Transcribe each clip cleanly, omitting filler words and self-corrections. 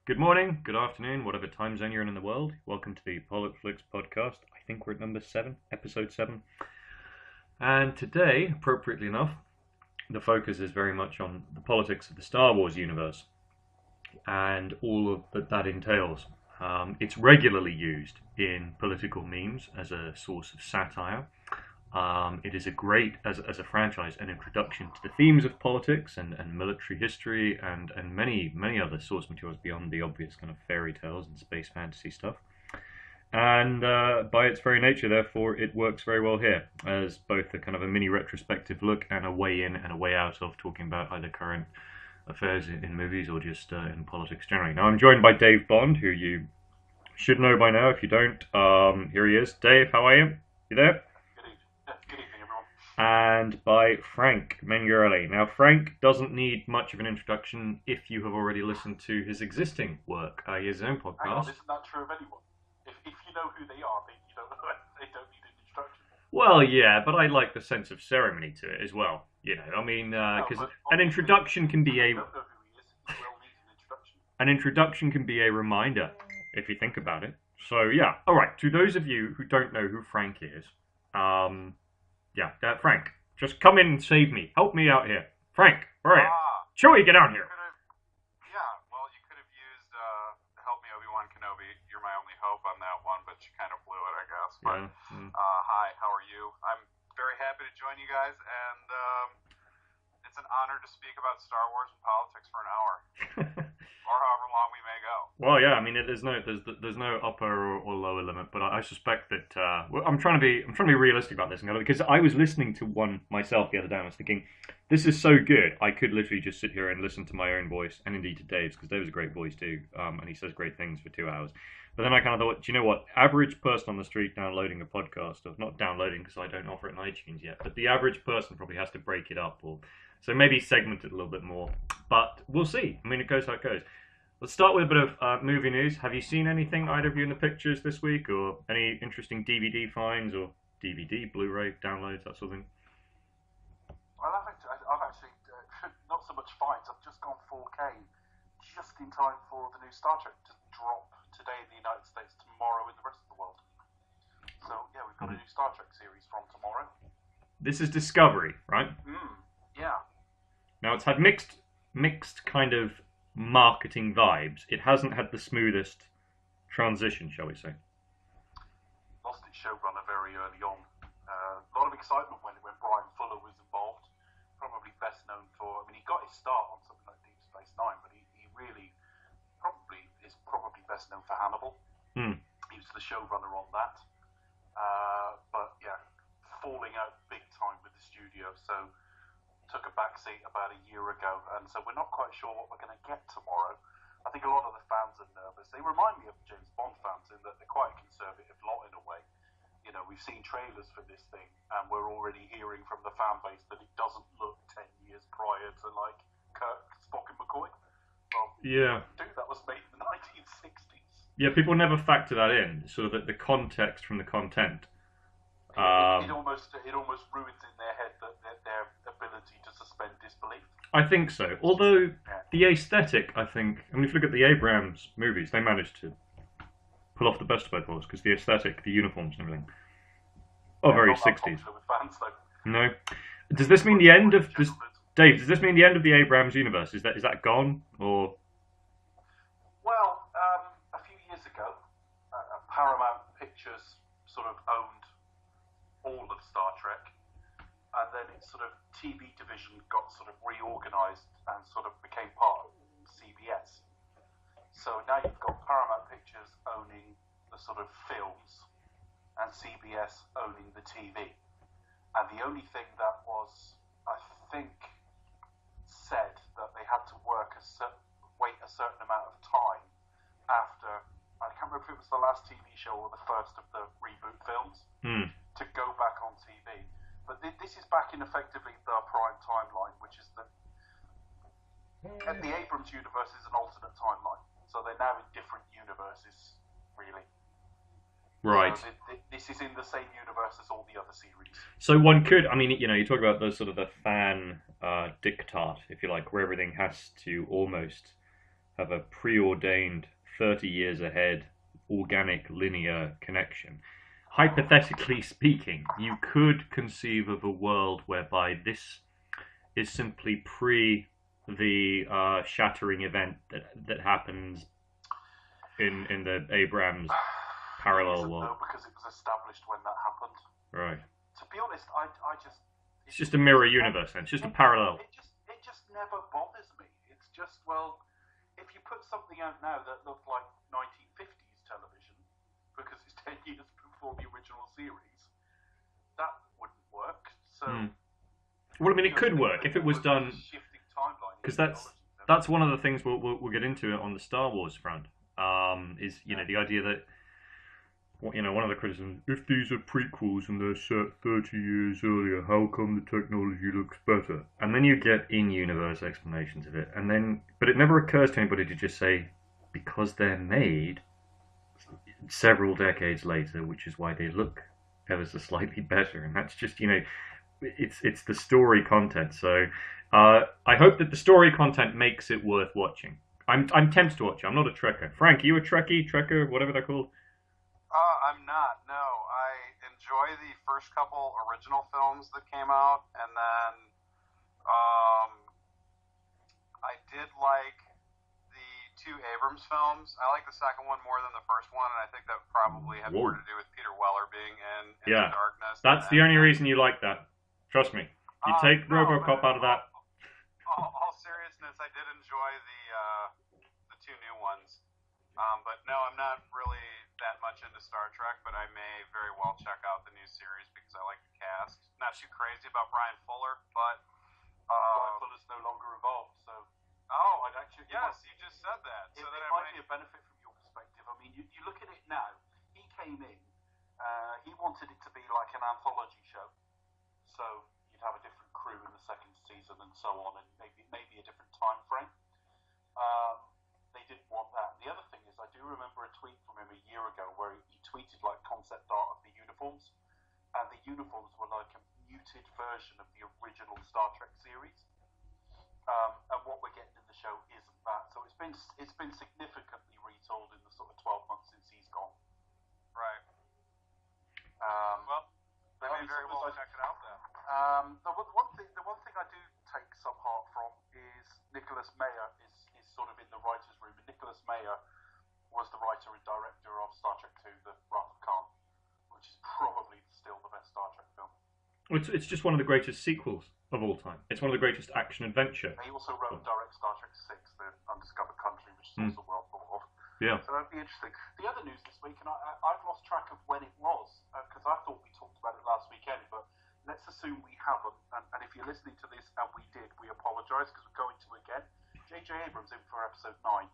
Good morning, good afternoon, whatever time zone you're in the world. Welcome to the PolitFlix podcast. I think we're at number 7, episode 7. And today, appropriately enough, the focus is very much on the politics of the Star Wars universe and all of that entails. It's regularly used in political memes as a source of satire. It is a great, as a franchise, an introduction to the themes of politics and military history and many other source materials beyond the obvious kind of fairy tales and space fantasy stuff. And by its very nature, therefore, it works very well here as both a kind of a mini retrospective look and a way in and a way out of talking about either current affairs in movies or just in politics generally. Now, I'm joined by Dave Bond, who you should know by now. If you don't, here he is. Dave, how are you? You there? Good evening, everyone. And by Frank Mengarelli. Now, Frank doesn't need much of an introduction if you have already listened to his existing work. He has his own Hang on, podcast. isn't that true of anyone? If you know who they are, they don't need an introduction. Well, yeah, but I like the sense of ceremony to it as well. You know, I mean, because but an introduction can be If a you don't know who he is, you will need an introduction. an introduction can be a reminder if you think about it. So yeah, all right. To those of you who don't know who Frank is, Frank, just come in and save me. Help me out here, Frank. Where are you? Chewie, get down here. You could have used "Help Me, Obi-Wan Kenobi." You're my only hope on that one, but you kind of blew it, I guess. But hi, how are you? I'm very happy to join you guys, and it's an honor to speak about Star Wars and politics for an hour, or however long we may go. Well, yeah, I mean, there's no upper or lower limit, but I suspect that I'm trying to be realistic about this, because I was listening to one myself the other day, and I was thinking, this is so good, I could literally just sit here and listen to my own voice, and indeed to Dave's, because Dave's a great voice too, and he says great things for 2 hours. But then I kind of thought, do you know what? Average person on the street downloading a podcast, or not downloading because I don't offer it on iTunes yet, but the average person probably has to break it up, or so maybe segment it a little bit more. But we'll see. I mean, it goes how it goes. Let's start with a bit of movie news. Have you seen anything, either of you, in the pictures this week, or any interesting DVD finds, or DVD, Blu-ray downloads, that sort of thing? Well, I've actually not so much finds. I've just gone 4K, just in time for the new Star Trek to drop today in the United States, tomorrow in the rest of the world. So yeah, we've got a new Star Trek series from tomorrow. This is Discovery, right? Yeah. Now, it's had mixed kind of marketing vibes. It hasn't had the smoothest transition, shall we say. Lost its showrunner very early on. A lot of excitement when Brian Fuller was involved. Probably best known for, he got his start on something like Deep Space Nine, but he really is probably best known for Hannibal. He was the showrunner on that. But yeah, falling out big time with the studio, so took a back seat about a year ago, and so we're not quite sure what we're going to get tomorrow. I think a lot of the fans are nervous. They remind me of James Bond fans in that they're quite a conservative lot in a way. You know, we've seen trailers for this thing, and we're already hearing from the fan base that it doesn't look 10 years prior to, like, Kirk, Spock and McCoy. Well, yeah, dude, that was made in the 1960s. Yeah, people never factor that in, sort of the context from the content. It almost ruins in their head their ability to suspend disbelief. I think so. Although the aesthetic, I think, if you look at the Abrams movies, they managed to pull off the best of both worlds, because the aesthetic, the uniforms and everything, are very 60s. Fans, no. Does this mean the end of this, Dave? Does this mean the end of the Abrams universe? Is that gone, or? Well, a few years ago, Paramount Pictures sort of owned all of Star Trek, and then its sort of TV division got sort of reorganized and sort of became part of CBS. So now you've got Paramount Pictures owning the sort of films and CBS owning the TV. And the only thing that was, I think, said that they had to wait a certain amount of time after, I can't remember if it was the last TV show or the first of the reboot films, to go back on TV. But this is back in effectively the prime timeline, which is the Abrams universe is an alternate timeline. So they're now in different universes, really. Right. So this is in the same universe as all the other series. So one could, you talk about the sort of the fan diktat, if you like, where everything has to almost have a preordained 30 years ahead organic linear connection. Hypothetically speaking, you could conceive of a world whereby this is simply pre the shattering event that happens in the Abrams parallel world. No, because it was established when that happened. Right. To be honest, I just... It's just a mirror universe, then. It's just a parallel. It just never bothers me. It's just, well, if you put something out now that looked like 1950s television, because it's 10 years before the original series, that wouldn't work. So... Well, I mean, it could work if it was done... Because that's one of the things we'll get into on the Star Wars front. Is the idea that one of the criticisms, if these are prequels and they're set 30 years earlier, how come the technology looks better? And then you get in-universe explanations of it, but it never occurs to anybody to just say because they're made several decades later, which is why they look ever so slightly better, and that's just it's the story content. So I hope that the story content makes it worth watching. I'm tempted to watch it. I'm not a Trekker. Frank, are you a Trekker, whatever they're called? I'm not. No, I enjoy the first couple original films that came out, and then I did like the two Abrams films. I like the second one more than the first one, and I think that probably had more to do with Peter Weller being in the darkness. That's the only reason you like that. Trust me. You take RoboCop out of that. All seriousness, I did enjoy the two new ones. But no, I'm not really that much into Star Trek, but I may very well check out the new series because I like the cast. Not too crazy about Brian Fuller, but Brian Fuller's no longer involved, so... Oh, yes, you just said that. So that might be a benefit from your perspective. I mean, you look at it now. He came in, he wanted it to be like an anthology show, so you'd have a different crew in the second season and so on, and maybe a different time frame. They didn't want that. The other thing is, I do remember a tweet from him a year ago where he tweeted like concept art of the uniforms, and the uniforms were like a muted version of the original Star Trek series. And what we're getting in the show isn't that. So it's been significantly retooled in the sort of 12 months since he's gone. Right. Well, they may very well check it out then. The one thing I do take some heart from is Nicholas Meyer is sort of in the writer's room. And Nicholas Meyer was the writer and director of Star Trek II, The Wrath of Khan, which is probably still the best Star Trek film. It's just one of the greatest sequels of all time. It's one of the greatest action-adventure. He also wrote and directed Star Trek VI, The Undiscovered Country, which is also well thought of. Yeah. So that'd be interesting. The other news this week, and I've lost track of when it was, because I thought we talked about it last weekend, but let's assume we haven't. And if you're listening to this and we did, we apologise, because we're going to again. JJ Abrams in for episode 9.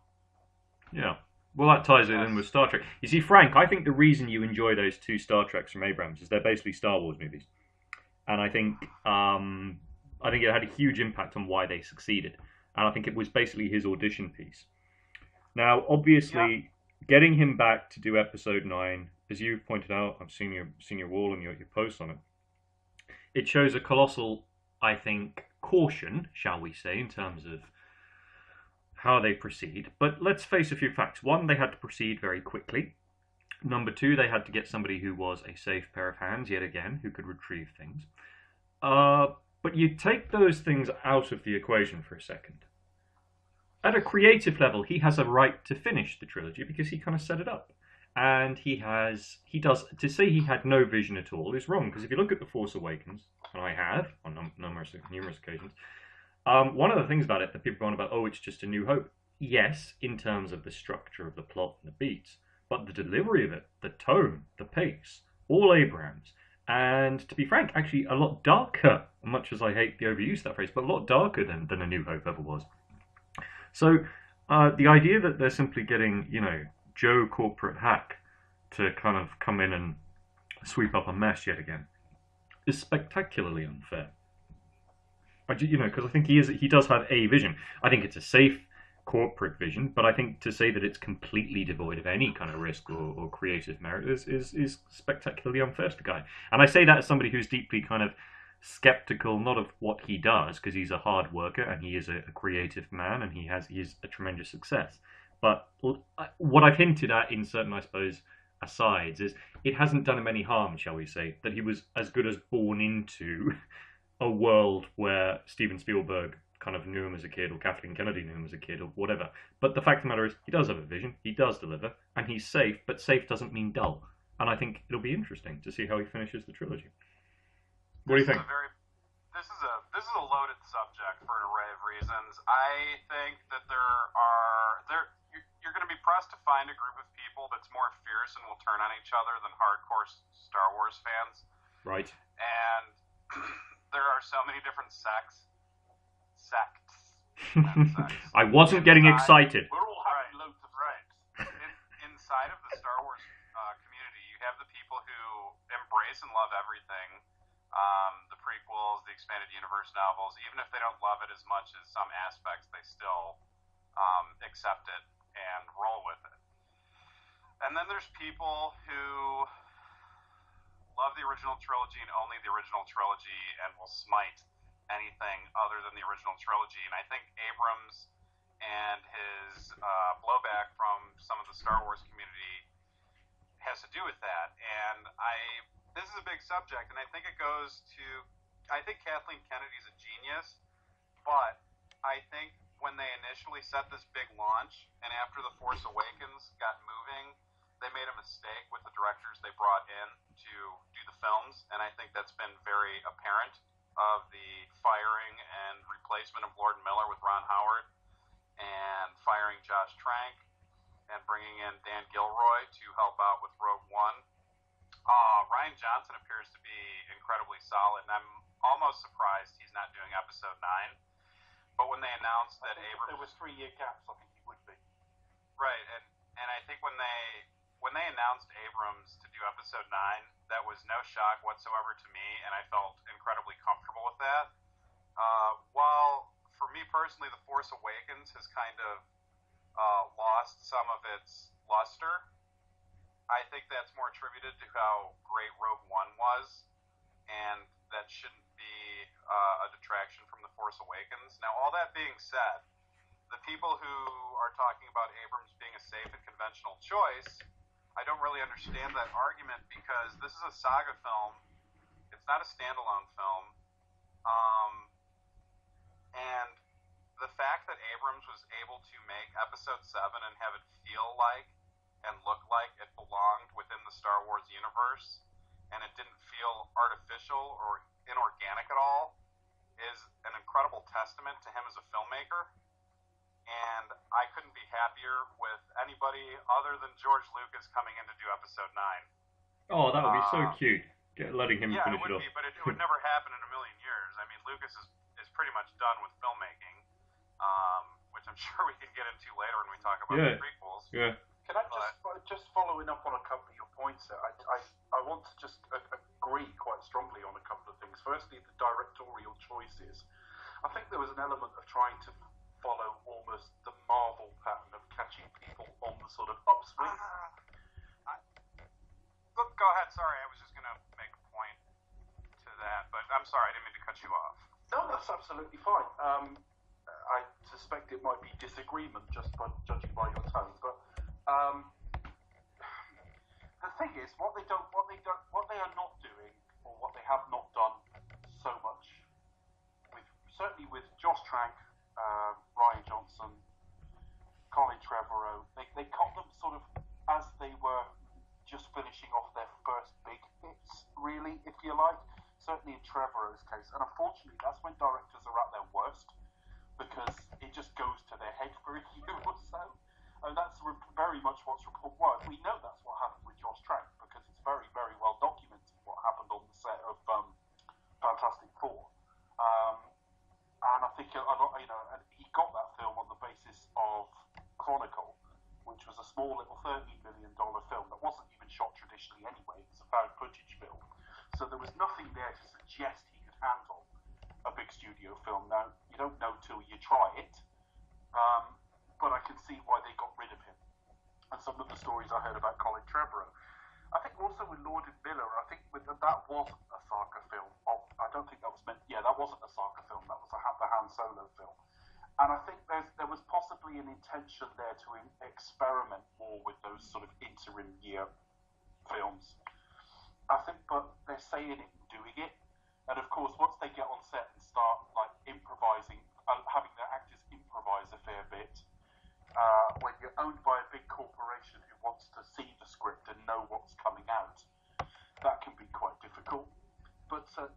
Yeah. Well, that ties it in with Star Trek. You see, Frank, I think the reason you enjoy those two Star Treks from Abrams is they're basically Star Wars movies. And I think it had a huge impact on why they succeeded. And I think it was basically his audition piece. Now, obviously, getting him back to do episode 9, as you've pointed out, I've seen your wall and your posts on it. It shows a colossal, I think, caution, shall we say, in terms of how they proceed. But let's face a few facts. One, they had to proceed very quickly. Number 2, they had to get somebody who was a safe pair of hands, yet again, who could retrieve things. But you take those things out of the equation for a second. At a creative level, he has a right to finish the trilogy because he kind of set it up. And to say he had no vision at all is wrong, because if you look at The Force Awakens, and I have on numerous occasions, one of the things about it that people go on about, it's just A New Hope. Yes, in terms of the structure of the plot and the beats, but the delivery of it, the tone, the pace, all Abrams. And to be frank, actually a lot darker, much as I hate the overuse of that phrase, but a lot darker than A New Hope ever was. So the idea that they're simply getting, Joe corporate hack to kind of come in and sweep up a mess yet again is spectacularly unfair. Because I think he does have a vision. I think it's a safe corporate vision, but I think to say that it's completely devoid of any kind of risk or creative merit is spectacularly unfair to the guy. And I say that as somebody who's deeply kind of skeptical, not of what he does, because he's a hard worker and he is a creative man and he is a tremendous success. But what I've hinted at in certain, I suppose, asides is it hasn't done him any harm, shall we say, that he was as good as born into a world where Steven Spielberg kind of knew him as a kid, or Kathleen Kennedy knew him as a kid, or whatever. But the fact of the matter is, he does have a vision, he does deliver, and he's safe, but safe doesn't mean dull. And I think it'll be interesting to see how he finishes the trilogy. What do you think? This is a loaded subject for an array of reasons. I think that you're going to be pressed to find a group of people that's more fierce and will turn on each other than hardcore Star Wars fans. Right. And there are so many different sects. I wasn't getting excited. We're all having loads of right. Inside of the Star Wars community, you have the people who embrace and love everything. The prequels, the expanded universe novels, even if they don't love it as much as some aspects, they still accept it and roll with it. And then there's people who love the original trilogy and only the original trilogy and will smite anything other than the original trilogy. And I think Abrams and his blowback from some of the Star Wars community has to do with that. And this is a big subject, and I think it goes to, I think Kathleen Kennedy's a genius, but I think when they initially set this big launch, and after The Force Awakens got moving, they made a mistake with the directors they brought in to do the films, and I think that's been very apparent of the firing and replacement of Lord Miller with Ron Howard, and firing Josh Trank, and bringing in Dan Gilroy to help out with Rogue One. Rian Johnson appears to be incredibly solid, and I'm almost surprised he's not doing episode 9. But when they announced that Abrams... There was 3-year gaps, I think he would be. Right, and I think when they announced Abrams to do episode 9, that was no shock whatsoever to me, and I felt incredibly comfortable with that. While, for me personally, The Force Awakens has kind of lost some of its luster, I think that's more attributed to how great Rogue One was, and that shouldn't be a detraction from The Force Awakens. Now, all that being said, the people who are talking about Abrams being a safe and conventional choice, I don't really understand that argument, because this is a saga film. It's not a standalone film. And the fact that Abrams was able to make episode 7 and have it feel like and look like it belonged within the Star Wars universe, and it didn't feel artificial or inorganic at all, is an incredible testament to him as a filmmaker. And I couldn't be happier with anybody other than George Lucas coming in to do episode 9. Oh, that would be so cute. Letting him finish it off. Yeah, it would be, but it would never happen in a million years. I mean, Lucas is pretty much done with filmmaking, which I'm sure we can get into later when we talk about the prequels. Yeah. Can I just following up on a couple of your points there, I want to just agree quite strongly on a couple of things. Firstly, the directorial choices. I think there was an element of trying to follow almost the Marvel pattern of catching people on the sort of upswing. Go ahead, sorry, I was just going to make a point to that, but I'm sorry, I didn't mean to cut you off. No, that's absolutely fine. I suspect it might be disagreement just by judging by your tone, but the thing is, what they are not doing, or what they have not done so much, certainly with Josh Trank, Rian Johnson, Colin Trevorrow, they caught them sort of as they were just finishing off their first big hits, really, if you like. Certainly in Trevorrow's case, and unfortunately, that's when directors are at their worst, because it just goes to their head for a year or so. And that's very much what's reported. Well, we know that's what happened with Josh Trank, because it's very, very well documented what happened on the set of Fantastic Four. And I think, and he got that film on the basis of Chronicle, which was a small little $13 million film that wasn't even shot traditionally anyway. It was a found footage film. So there was nothing there to suggest he could handle a big studio film. Now, you don't know till you try it, but I can see why they got rid of him. And some of the stories I heard about Colin Trevorrow. I think also with Lord and Miller, I think that wasn't a saga film. don't think that was meant. Yeah, that wasn't a saga film. That was the Han Solo film. And I think there was possibly an intention there to experiment more with those sort of interim year films. I think, but they're saying it and doing it. And of course, once they get on set and start like improvising, having their actors improvise a fair bit, when you're owned by a big corporation who wants to see the script and know what's coming out, that can be quite difficult. But I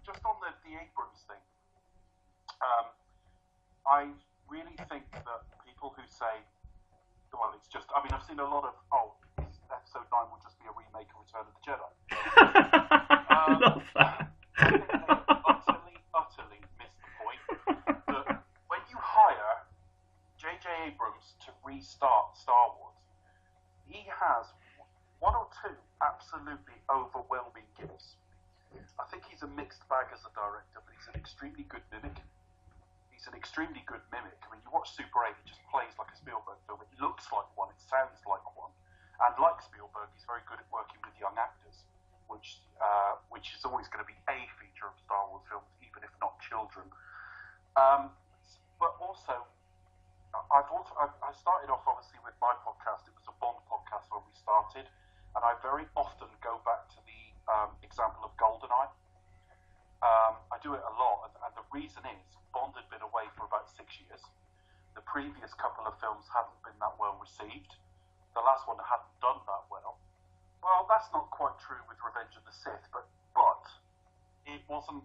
just on the Abrams thing. I really think that people who say, well, it's just, I mean, I've seen a lot of, episode 9 will just be a remake of Return of the Jedi. I love that. I think they utterly missed the point that when you hire JJ Abrams to restart Star Wars, he has one or two absolutely overwhelming gifts. I think he's a mixed bag as a director, but he's an extremely good mimic. He's an extremely good mimic. I mean, you watch Super 8, it just plays like a Spielberg film. It looks like one, it sounds like one. And like Spielberg, he's very good at working with young actors, which is always going to be a feature of Star Wars films, even if not children. But also, I started off, obviously, with my podcast. It was a Bond podcast when we started. And I very often go back to the example of GoldenEye. I do it a lot, and the reason is Bond had been away for about 6 years. The previous couple of films hadn't been that well received. The last one hadn't done that well. Well, that's not quite true with Revenge of the Sith, but it wasn't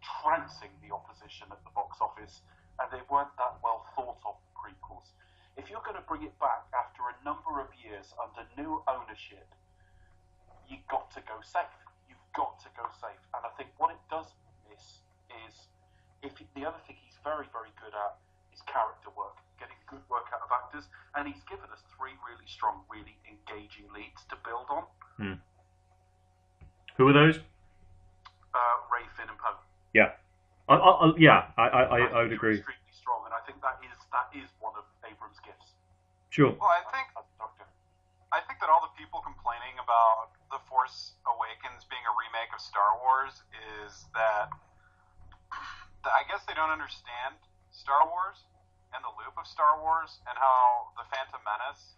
trouncing the opposition at the box office, and they weren't that well thought of prequels. If you're going to bring it back after a number of years under new ownership, you've got to go safe. You've got to go safe. And I think what it does miss is, the other thing he's very, very good at is character work, getting good work out of actors. And he's given us 3 really strong, really engaging leads to build on. Who are those? Ray, Finn, and Poe. Yeah. I would agree. Extremely strong, and I think that is one of Abrams' gifts. Sure. Well, I think that all the people complaining about The Force Awakens being a remake of Star Wars is that I guess they don't understand Star Wars and the loop of Star Wars and how The Phantom Menace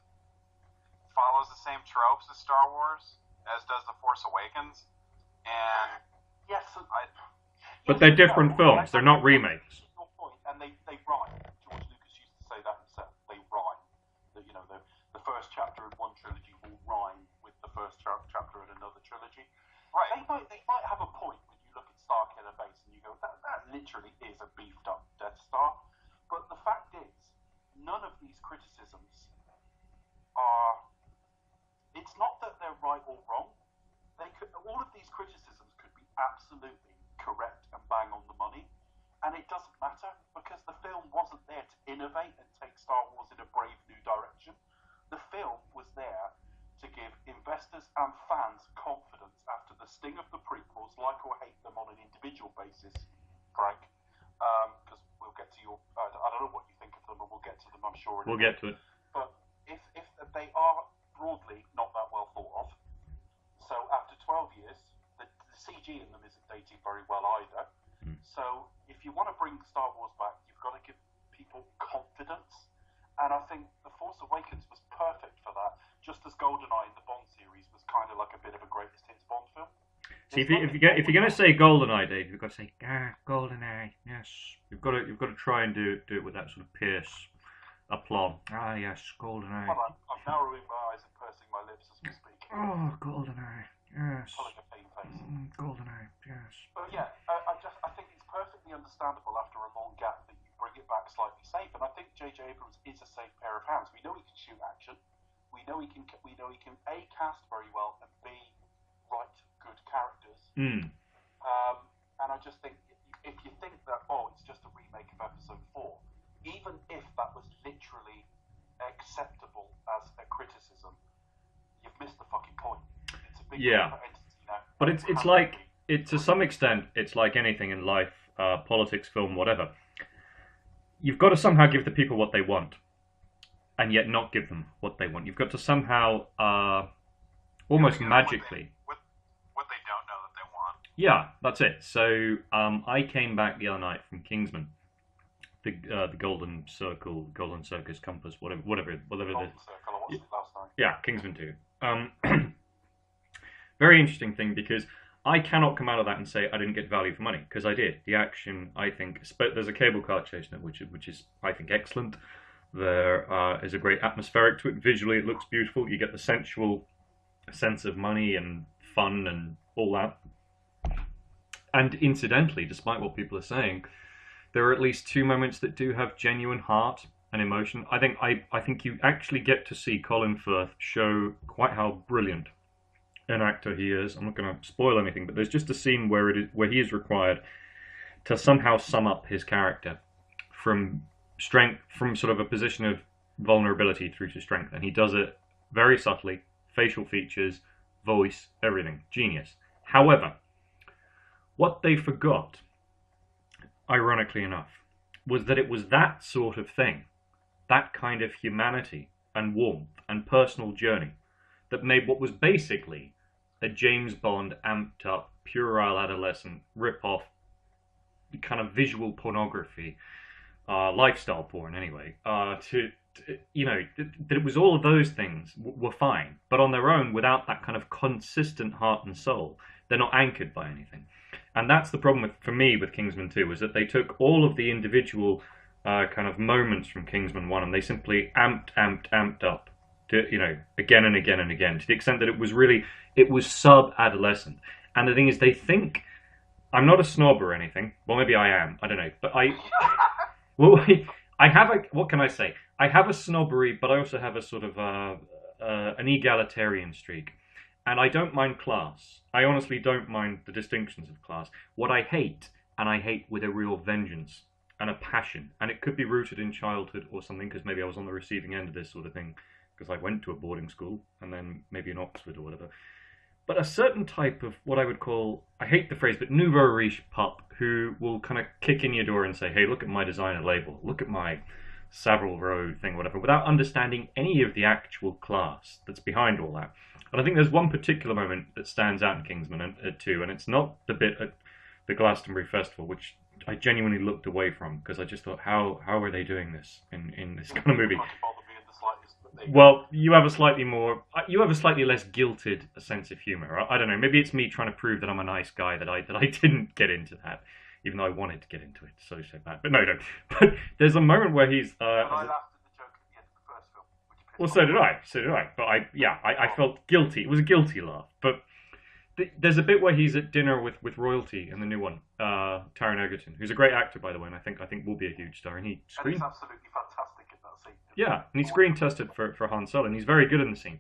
follows the same tropes as Star Wars as does The Force Awakens. And yes, but they're different films. They're not remakes. Your point, and they rhyme. George Lucas used to say that himself. They rhyme. The first chapter in one trilogy will rhyme with the first chapter in another trilogy. right, They might have a point when you look at Starkiller Base and you go, that literally is a beefed up Death Star. But the fact is, none of these criticisms are. It's not that they're right or wrong. All of these criticisms could be absolutely correct and bang on the money, and it doesn't matter because the film wasn't there to innovate and take Star Wars in a brave new direction. The film was there to give investors and fans confidence after the sting of the prequels, like or hate them on an individual basis, Frank, because we'll get to your. I don't know what you think of them, but we'll get to them, I'm sure. We'll get to it. But if they are broadly not that well thought of, so after 12 years, the CG in them isn't dating very well either. So if you want to bring Star Wars back, you've got to give people confidence. And I think The Force Awakens was perfect for that, just as GoldenEye in the Bond series was kind of like a bit of a greatest hits Bond film. See, if you're going to say GoldenEye, Dave, you've got to say GoldenEye. Yes, you've got to try and do it with that sort of Pierce aplomb. Ah, yes, GoldenEye. Well, I'm narrowing my eyes and pursing my lips as we speak. Oh, GoldenEye. Yes. Pulling a clean face. GoldenEye. Yes. But yeah, I think it's perfectly understandable after a long gap that you bring it back slightly safe. And I think JJ Abrams is a safe pair of hands. We know he can shoot action. We know he can A, cast very well, and B, write good characters. And I just think if you think that it's just a remake of Episode 4, even if that was literally acceptable as a criticism, you've missed the fucking point. It's a big entity now. But it's like to some extent it's like anything in life, politics, film, whatever. You've got to somehow give the people what they want, and yet not give them what they want. You've got to somehow almost magically. What they don't know that they want. Yeah, that's it. So I came back the other night from Kingsman, the Golden Circle, Golden Circus Compass, whatever it is. Golden Circle. I watched it last night. Yeah, Kingsman 2. Very interesting thing because I cannot come out of that and say I didn't get value for money because I did. The action, I think, there's a cable car chase in it, which is I think excellent. There is a great atmospheric to it. Visually, it looks beautiful. You get the sensual sense of money and fun and all that. And incidentally, despite what people are saying, there are at least two moments that do have genuine heart and emotion. I think you actually get to see Colin Firth show quite how brilliant an actor he is. I'm not going to spoil anything, but there's just a scene where he is required to somehow sum up his character from strength, from sort of a position of vulnerability through to strength, and he does it very subtly. Facial features, voice, everything, genius. However, what they forgot, ironically enough, was that it was that sort of thing, that kind of humanity and warmth and personal journey, that made what was basically a James Bond amped up, puerile adolescent rip-off, kind of visual pornography, lifestyle porn anyway, that it was all of those things were fine, but on their own, without that kind of consistent heart and soul, they're not anchored by anything. And that's the problem for me with Kingsman 2, is that they took all of the individual kind of moments from Kingsman 1 and they simply amped up to, again and again and again, to the extent that it was sub-adolescent. And the thing is, they think, I'm not a snob or anything, well maybe I am, I don't know, but I have what can I say? I have a snobbery, but I also have a sort of an egalitarian streak. And I don't mind class. I honestly don't mind the distinctions of class. What I hate, and I hate with a real vengeance and a passion, and it could be rooted in childhood or something, because maybe I was on the receiving end of this sort of thing, because I went to a boarding school, and then maybe in Oxford or whatever. But a certain type of what I would call, I hate the phrase, but nouveau riche pup, who will kind of kick in your door and say, hey, look at my designer label, look at my Savile Row thing, whatever, without understanding any of the actual class that's behind all that. And I think there's one particular moment that stands out in Kingsman 2, and it's not the bit at the Glastonbury Festival, which I genuinely looked away from, because I just thought, how are they doing this in this kind of movie? Well, you have a slightly less guilted sense of humor. I don't know, maybe it's me trying to prove that I'm a nice guy that I didn't get into that, even though I wanted to get into it so bad. But no. But there's a moment where he's... I laughed at the joke at the end of the first film. Well, so did I. But I felt guilty. It was a guilty laugh. But there's a bit where he's at dinner with royalty in the new one, Taron Egerton, who's a great actor, by the way, and I think will be a huge star. And he's absolutely fantastic in that scene. Yeah, and he screen tested for Han Solo, and he's very good in the scene.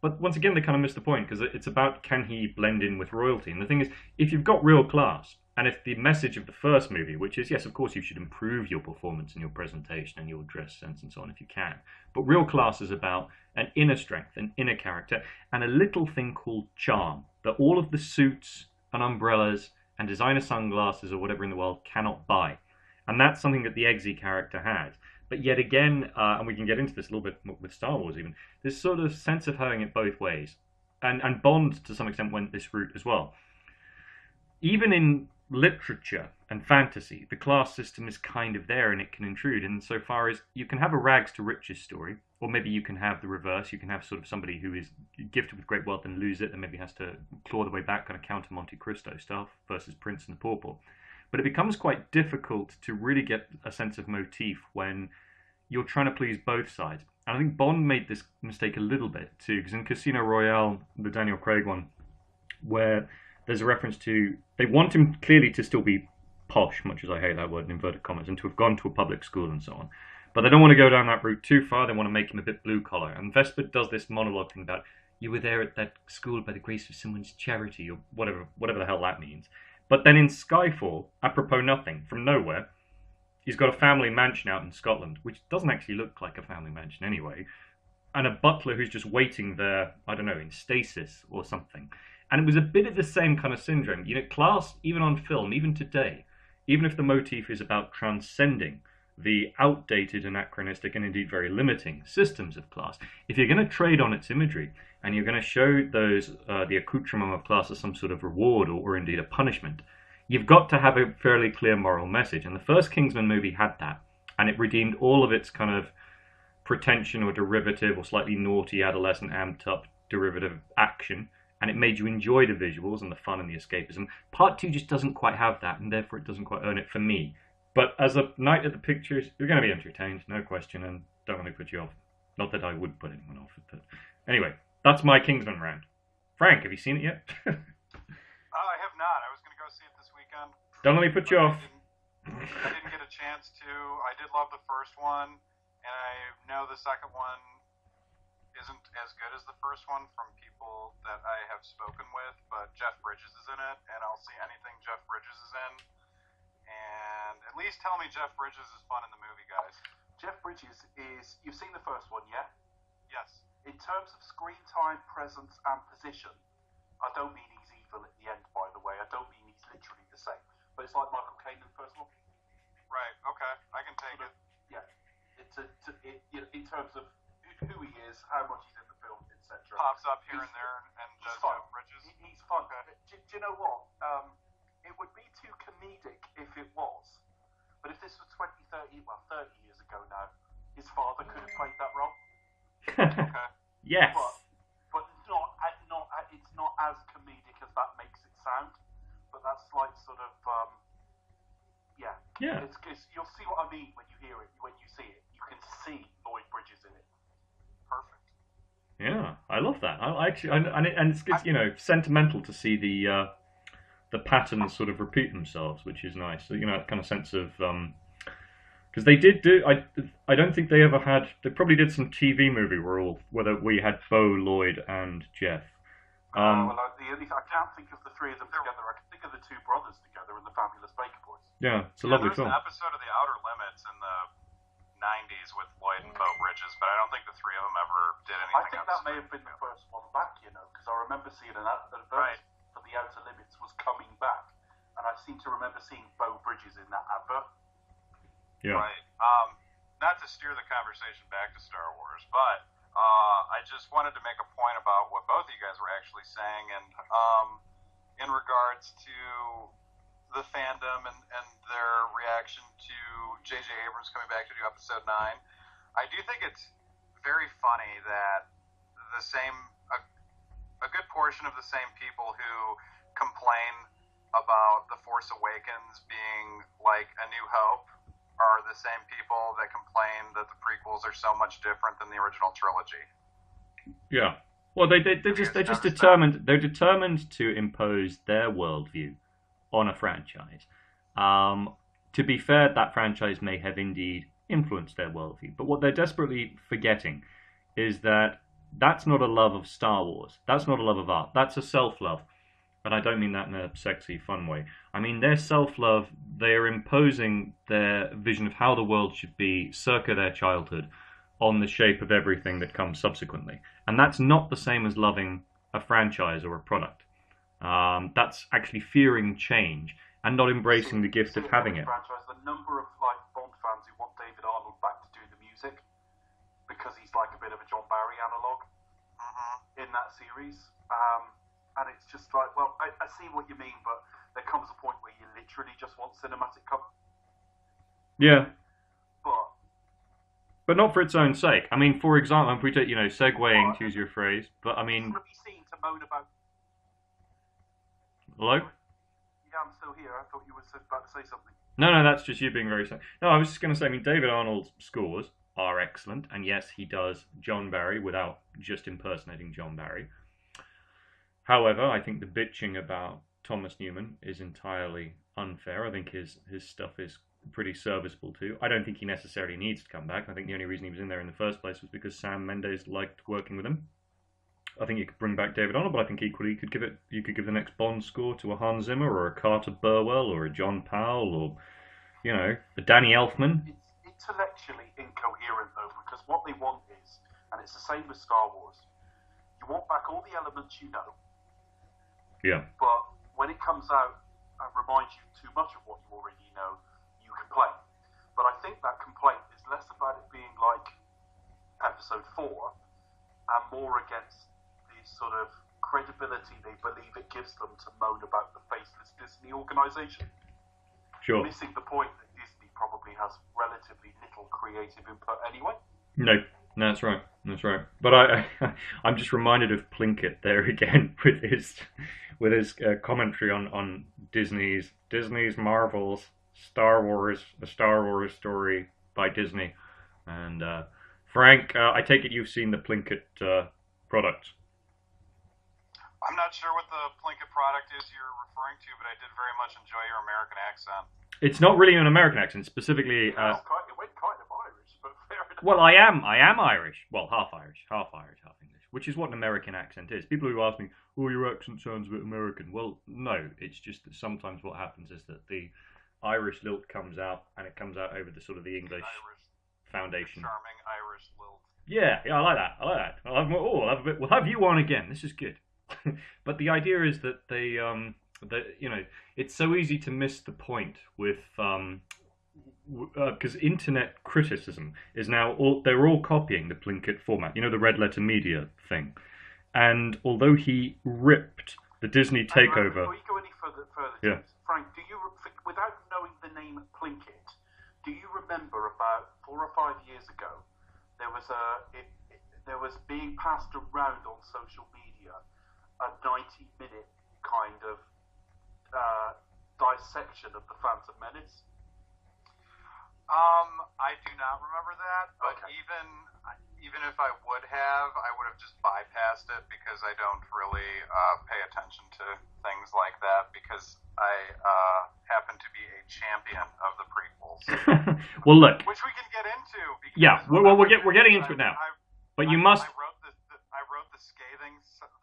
But once again, they kind of missed the point, because it's about, can he blend in with royalty? And the thing is, if you've got real class, and if the message of the first movie, which is, yes, of course, you should improve your performance and your presentation and your dress sense and so on if you can, but real class is about an inner strength, an inner character, and a little thing called charm, that all of the suits and umbrellas and designer sunglasses or whatever in the world cannot buy. And that's something that the Eggsy character has. But yet again, and we can get into this a little bit with Star Wars even, this sort of sense of having it both ways. And Bond, to some extent, went this route as well. Even in literature and fantasy, the class system is kind of there and it can intrude insofar as you can have a rags to riches story, or maybe you can have the reverse. You can have sort of somebody who is gifted with great wealth and lose it and maybe has to claw the way back, kind of Count of Monte Cristo stuff versus Prince and the Pauper. But it becomes quite difficult to really get a sense of motif when you're trying to please both sides. And I think Bond made this mistake a little bit too, because in Casino Royale, the Daniel Craig one, where there's a reference to, they want him clearly to still be posh, much as I hate that word in inverted commas, and to have gone to a public school and so on. But they don't want to go down that route too far. They want to make him a bit blue collar. And Vesper does this monologue thing about, you were there at that school by the grace of someone's charity, or whatever the hell that means. But then in Skyfall, apropos nothing, from nowhere, he's got a family mansion out in Scotland, which doesn't actually look like a family mansion anyway, and a butler who's just waiting there, I don't know, in stasis or something. And it was a bit of the same kind of syndrome. Class, even on film, even today, even if the motif is about transcending the outdated, anachronistic, and indeed very limiting systems of class. If you're going to trade on its imagery, and you're going to show those the accoutrement of class as some sort of reward or indeed a punishment, you've got to have a fairly clear moral message. And the first Kingsman movie had that, and it redeemed all of its kind of pretension or derivative or slightly naughty, adolescent, amped up derivative action, and it made you enjoy the visuals and the fun and the escapism. Part 2 just doesn't quite have that, and therefore it doesn't quite earn it for me. But as a night at the pictures, you're going to be entertained, no question, and don't want to put you off. Not that I would put anyone off, but anyway, that's my Kingsman round. Frank, have you seen it yet? I have not. I was going to go see it this weekend. Don't let me put you off. I didn't get a chance to. I did love the first one, and I know the second one isn't as good as the first one from people that I have spoken with, but Jeff Bridges is in it, and I'll see anything Jeff Bridges is in. And at least tell me Jeff Bridges is fun in the movie, guys. Jeff Bridges is... You've seen the first one, yeah? Yes. In terms of screen time, presence, and position, I don't mean he's evil at the end, by the way. I don't mean he's literally the same. But it's like Michael Caine in the first one. Right, okay. I can take it. Yeah. In terms of who he is, how much he's in the film, etc. Pops up here and there and does Jeff Bridges. He's fun. Okay. Do you know what? It would be too comedic if it was. But if this was 30 years ago now, his father could have played that role. Okay. Yes. But it's not as comedic as that makes it sound. But that's like sort of, yeah. Yeah. You'll see what I mean when you hear it, when you see it. You can see Lloyd Bridges in it. Perfect. Yeah, I love that. I actually, and it's sentimental to see the patterns sort of repeat themselves, which is nice. So, that kind of sense of because they did do. I don't think they ever had. They probably did some TV movie whether we had Bo, Lloyd, and Jeff. I can't think of the three of them together. I can think of the two brothers together in the Fabulous Baker Boys. Yeah, it's a lovely film. There's an episode of The Outer Limits in the 90s with Lloyd and Bo Bridges, but I don't think the three of them ever did anything. I think that may have been the first one back, because I remember seeing an advert for The Outer Limits was coming back, and I seem to remember seeing Bo Bridges in that advert. Yeah. Right. Not to steer the conversation back to Star Wars, but I just wanted to make a point about what both of you guys were actually saying, and in regards to the fandom and their reaction to JJ Abrams coming back to do episode 9. I do think it's very funny that a good portion of the same people who complain about The Force Awakens being like A New Hope are the same people that complain that the prequels are so much different than the original trilogy. Yeah. Well, they're just determined. They're determined to impose their worldview on a franchise. To be fair, that franchise may have indeed influenced their worldview, but what they're desperately forgetting is that that's not a love of Star Wars. That's not a love of art. That's a self-love. And I don't mean that in a sexy, fun way. I mean their self-love, they're imposing their vision of how the world should be circa their childhood on the shape of everything that comes subsequently. And that's not the same as loving a franchise or a product. That's actually fearing change and not embracing the gift of having it. Franchise, the number of Bond fans who want David Arnold back to do the music because he's like a bit of a John Barry analog in that series. And it's just like, well, I see what you mean, but there comes a point where you literally just want cinematic cover. Yeah. But not for its own sake. I mean, for example, if we take, segueing, to use your phrase, but I mean... Be seen to moan about... Hello? Yeah, I'm still here. I thought you were about to say something. No, that's just you being very... No, I was just going to say, David Arnold's scores are excellent, and yes, he does John Barry without just impersonating John Barry. However, I think the bitching about Thomas Newman is entirely unfair. I think his stuff is pretty serviceable too. I don't think he necessarily needs to come back. I think the only reason he was in there in the first place was because Sam Mendes liked working with him. I think you could bring back David Arnold, but I think equally you could give the next Bond score to a Hans Zimmer or a Carter Burwell or a John Powell or a Danny Elfman. It's intellectually incoherent though, because what they want is, and it's the same with Star Wars, you want back all the elements you know. Yeah. But when it comes out and reminds you too much of what you already know, you complain. but I think that complaint is less about it being like episode 4 and more against the sort of credibility they believe it gives them to moan about the faceless Disney organisation. Sure. Missing the point that Disney probably has relatively little creative input anyway. No, that's right. That's right. But I'm just reminded of Plinkett there again with his commentary on Disney's Marvel's Star Wars, a Star Wars story by Disney. And Frank, I take it you've seen the Plinkett product. I'm not sure what the Plinkett product is you're referring to, but I did very much enjoy your American accent. It's not really an American accent, specifically. It went kind of Irish, but fair enough. Well, I am Irish. Well, half Irish, half English, which is what an American accent is. People who ask me, "Oh, your accent sounds a bit American." Well, no, it's just that sometimes what happens is that the Irish lilt comes out, and it comes out over the sort of the English foundation. Charming Irish lilt. Yeah, I like that. I'll have a bit. We'll have you on again. This is good. But the idea is that they, it's so easy to miss the point with, because internet criticism is now they're all copying the Plinkett format. The red letter media thing. And although he ripped the Disney takeover, before you go any further, yeah. Frank, without knowing the name Plinkett, do you remember about 4 or 5 years ago there was being passed around on social media a 90-minute kind of dissection of the Phantom Menace? I do not remember that, but okay. even if I would have just bypassed it because I don't really pay attention to things like that because I happen to be a champion of the prequels. Well, look. Which we can get into. Yeah, we're getting into it now. But you must. I wrote the scathing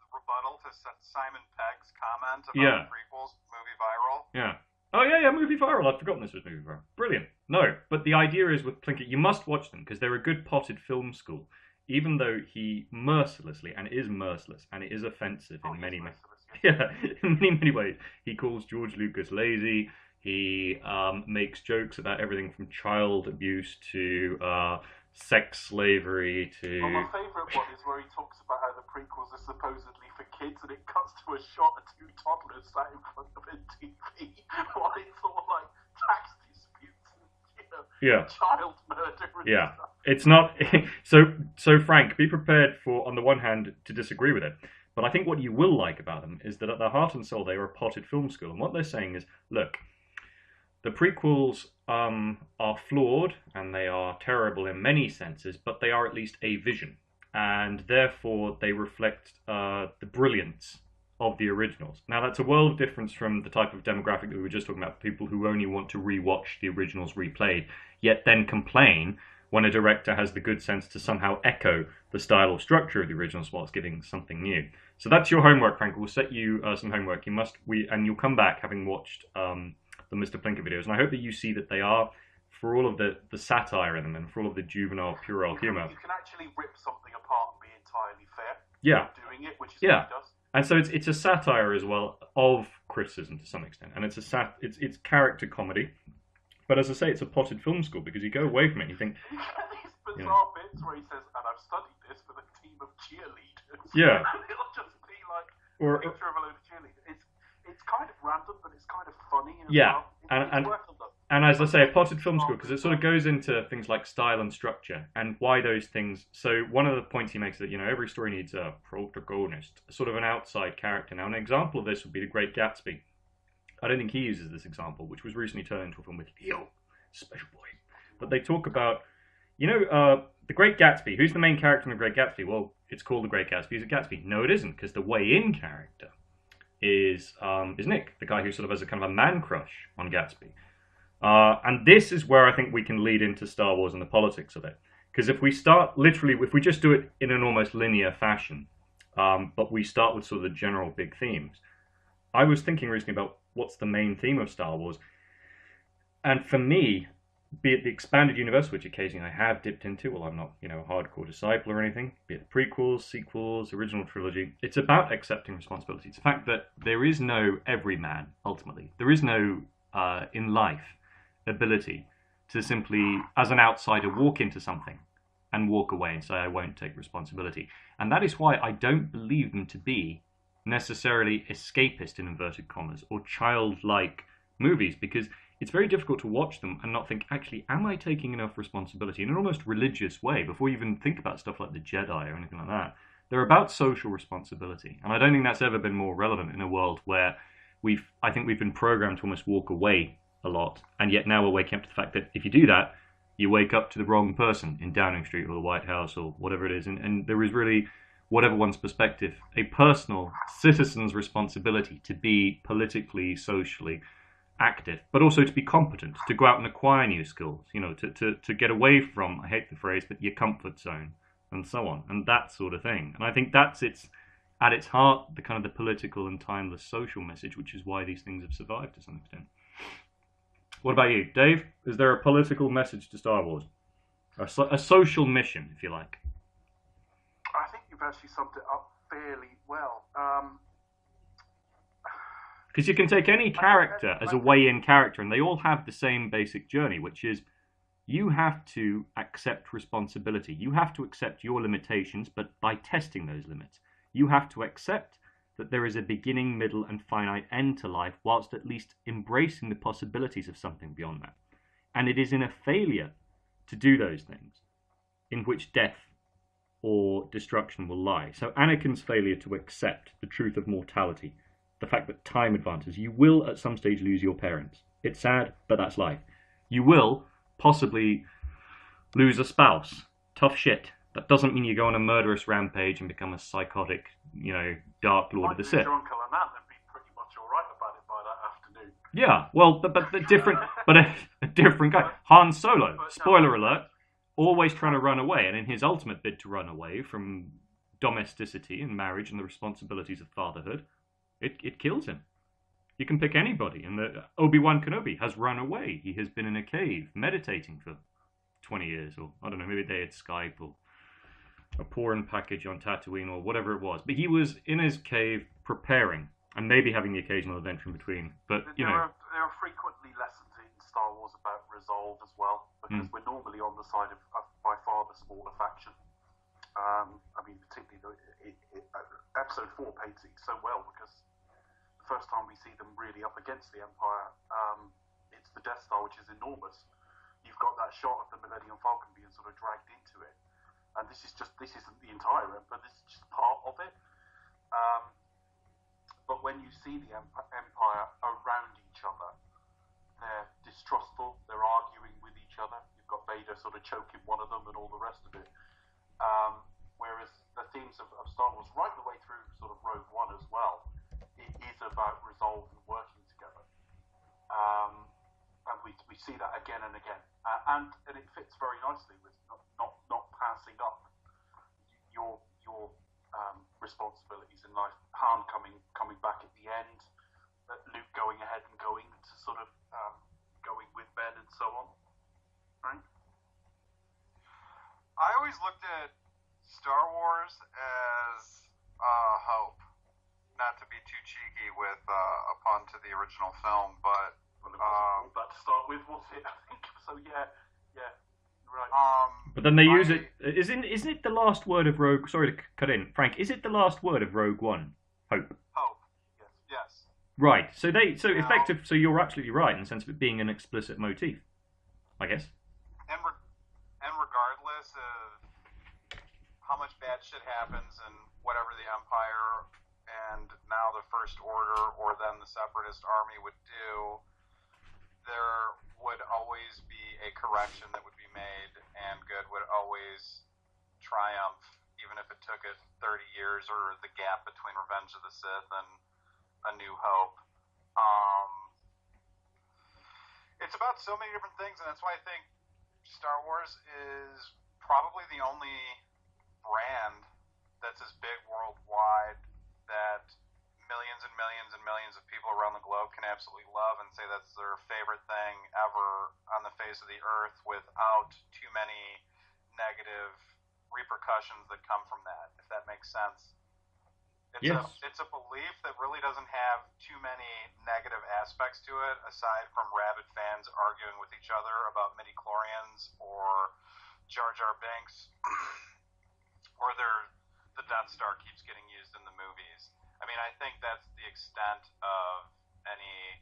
rebuttal to Simon Pegg's comment about the prequels, movie viral. Yeah. Oh, yeah, movie viral. I've forgotten this was movie viral. Brilliant. No, but the idea is with Plinkett, you must watch them because they're a good potted film school, even though he mercilessly, and it is merciless, and it is offensive in many ways. Yeah, in many ways. He calls George Lucas lazy. He makes jokes about everything from child abuse to sex slavery to... Well, my favourite one is where he talks about how the prequels are supposedly for kids and it cuts to a shot of 2 toddlers sat in front of a TV while it's all like tax disputes and, child murder and stuff. It's not... So Frank, be prepared for, on the one hand, to disagree with it. But I think what you will like about them is that at their heart and soul, they are a potted film school. And what they're saying is, look, the prequels are flawed and they are terrible in many senses, but they are at least a vision. And therefore, they reflect the brilliance of the originals. Now, that's a world of difference from the type of demographic that we were just talking about, people who only want to rewatch the originals replayed, yet then complain when a director has the good sense to somehow echo the style or structure of the originals whilst giving something new. So that's your homework, Frank. We'll set you some homework. And you'll come back having watched the Mr. Plinkett videos, and I hope that you see that they are, for all of the satire in them and for all of the juvenile, puerile humour. You can actually rip something apart and be entirely fair. Yeah. Doing it, which is what he does. And so it's a satire as well of criticism to some extent, and it's it's character comedy. But as I say, it's a potted film school because you go away from it and you think. You get these bizarre bits where he says, "And I've studied this for the team of cheerleaders." Yeah. And it'll just be like a picture of a load of cheerleaders. It's kind of random, but it's kind of funny. And as I say, a potted film school because it sort of goes into things like style and structure and why those things. So one of the points he makes is that every story needs a protagonist, sort of an outside character. Now, an example of this would be The Great Gatsby. I don't think he uses this example, which was recently turned into a film with Leo, Special Boy. But they talk about, The Great Gatsby. Who's the main character in The Great Gatsby? Well, it's called The Great Gatsby. Is it Gatsby? No, it isn't, because the way-in character is Nick, the guy who sort of has a kind of a man crush on Gatsby. And this is where I think we can lead into Star Wars and the politics of it. Because if we just do it in an almost linear fashion, but we start with sort of the general big themes. I was thinking recently about what's the main theme of Star Wars. And for me, be it the expanded universe, which occasionally I have dipped into, well, I'm not, a hardcore disciple or anything, be it the prequels, sequels, original trilogy, it's about accepting responsibility. It's the fact that there is no everyman, ultimately. There is no, in life, ability to simply, as an outsider, walk into something and walk away and say, I won't take responsibility. And that is why I don't believe them to be necessarily escapist, in inverted commas, or childlike movies, because it's very difficult to watch them and not think, actually, am I taking enough responsibility in an almost religious way before you even think about stuff like the Jedi or anything like that. They're about social responsibility. And I don't think that's ever been more relevant in a world where I think we've been programmed to almost walk away a lot. And yet now we're waking up to the fact that if you do that, you wake up to the wrong person in Downing Street or the White House or whatever it is. And there is really, whatever one's perspective, a personal citizen's responsibility to be politically, socially active, but also to be competent, to go out and acquire new skills, to get away from, I hate the phrase, but your comfort zone and so on, and that sort of thing. And I think that's at its heart, the kind of the political and timeless social message, which is why these things have survived to some extent. What about you, Dave? Is there a political message to Star Wars? A social mission, if you like? I think you've actually summed it up fairly well. Because you can take any character as a way-in character, and they all have the same basic journey, which is you have to accept responsibility. You have to accept your limitations, but by testing those limits. You have to accept that there is a beginning, middle, and finite end to life, whilst at least embracing the possibilities of something beyond that. And it is in a failure to do those things in which death or destruction will lie. So Anakin's failure to accept the truth of mortality, the fact that time advances. You will at some stage lose your parents. It's sad, but that's life. You will possibly lose a spouse. Tough shit. That doesn't mean you go on a murderous rampage and become a psychotic, dark lord of the Sith. Your uncle and that would be pretty much all right about it by that afternoon. Yeah, well, but the different, but a different guy. Han Solo, spoiler alert, always trying to run away, and in his ultimate bid to run away from domesticity and marriage and the responsibilities of fatherhood, it kills him. You can pick anybody, and Obi-Wan Kenobi has run away. He has been in a cave meditating for 20 years, or I don't know, maybe they had Skype or a porn package on Tatooine or whatever it was. But he was in his cave preparing, and maybe having the occasional adventure in between. But there are frequently lessons in Star Wars about resolve as well, because we're normally on the side of by far the smaller faction. Particularly Episode 4 paints it so well, because the first time we see them really up against the Empire, it's the Death Star, which is enormous. You've got that shot of the Millennium Falcon being sort of dragged into it, and this isn't the entire Empire, this is just part of it. But when you see the Empire around each other, they're distrustful, they're arguing with each other. You've got Vader sort of choking one of them and all the rest of it. Whereas the themes of Star Wars, right the way through sort of Rogue One as well, it is about resolve and working together. And we see that again and again. And it fits very nicely with not passing up your responsibilities in life. Han coming back at the end, Luke going ahead and going to sort of going with Ben and so on. Right? I always looked at Star Wars as hope. Not to be too cheeky with a pun to the original film, but it wasn't that to start with, was it? I think so. Yeah, right. But then they use it. Isn't it the last word of Rogue? Sorry to cut in, Frank. Is it the last word of Rogue One? Hope. Hope. Yes. Right. So effective. So you're absolutely right in the sense of it being an explicit motif, I guess. And regardless of how much bad shit happens and whatever the Empire and now the First Order or then the Separatist Army would do, there would always be a correction that would be made, and good would always triumph, even if it took it 30 years or the gap between Revenge of the Sith and A New Hope. It's about so many different things, and that's why I think Star Wars is probably the only brand that's as big worldwide that millions and millions and millions of people around the globe can absolutely love and say that's their favorite thing ever on the face of the earth without too many negative repercussions that come from that, if that makes sense. Yes. It's a belief that really doesn't have too many negative aspects to it, aside from rabid fans arguing with each other about midi-chlorians or Jar Jar Binks, or the Death Star keeps getting used in the movies. I mean, I think that's the extent of any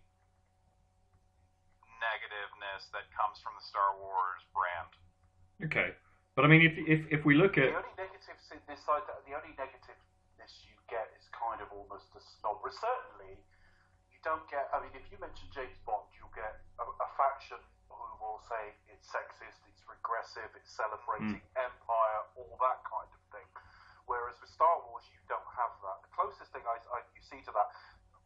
negativeness that comes from the Star Wars brand. Okay, but I mean, if we look at the only negatives in this side, the only negativeness you get is kind of almost a snobbery. Certainly, you don't get. I mean, if you mention James Bond, you'll get a faction who will say it's sexist, it's regressive, it's celebrating empire, all that kind of thing. Whereas with Star Wars, you don't have that. The closest thing you see to that,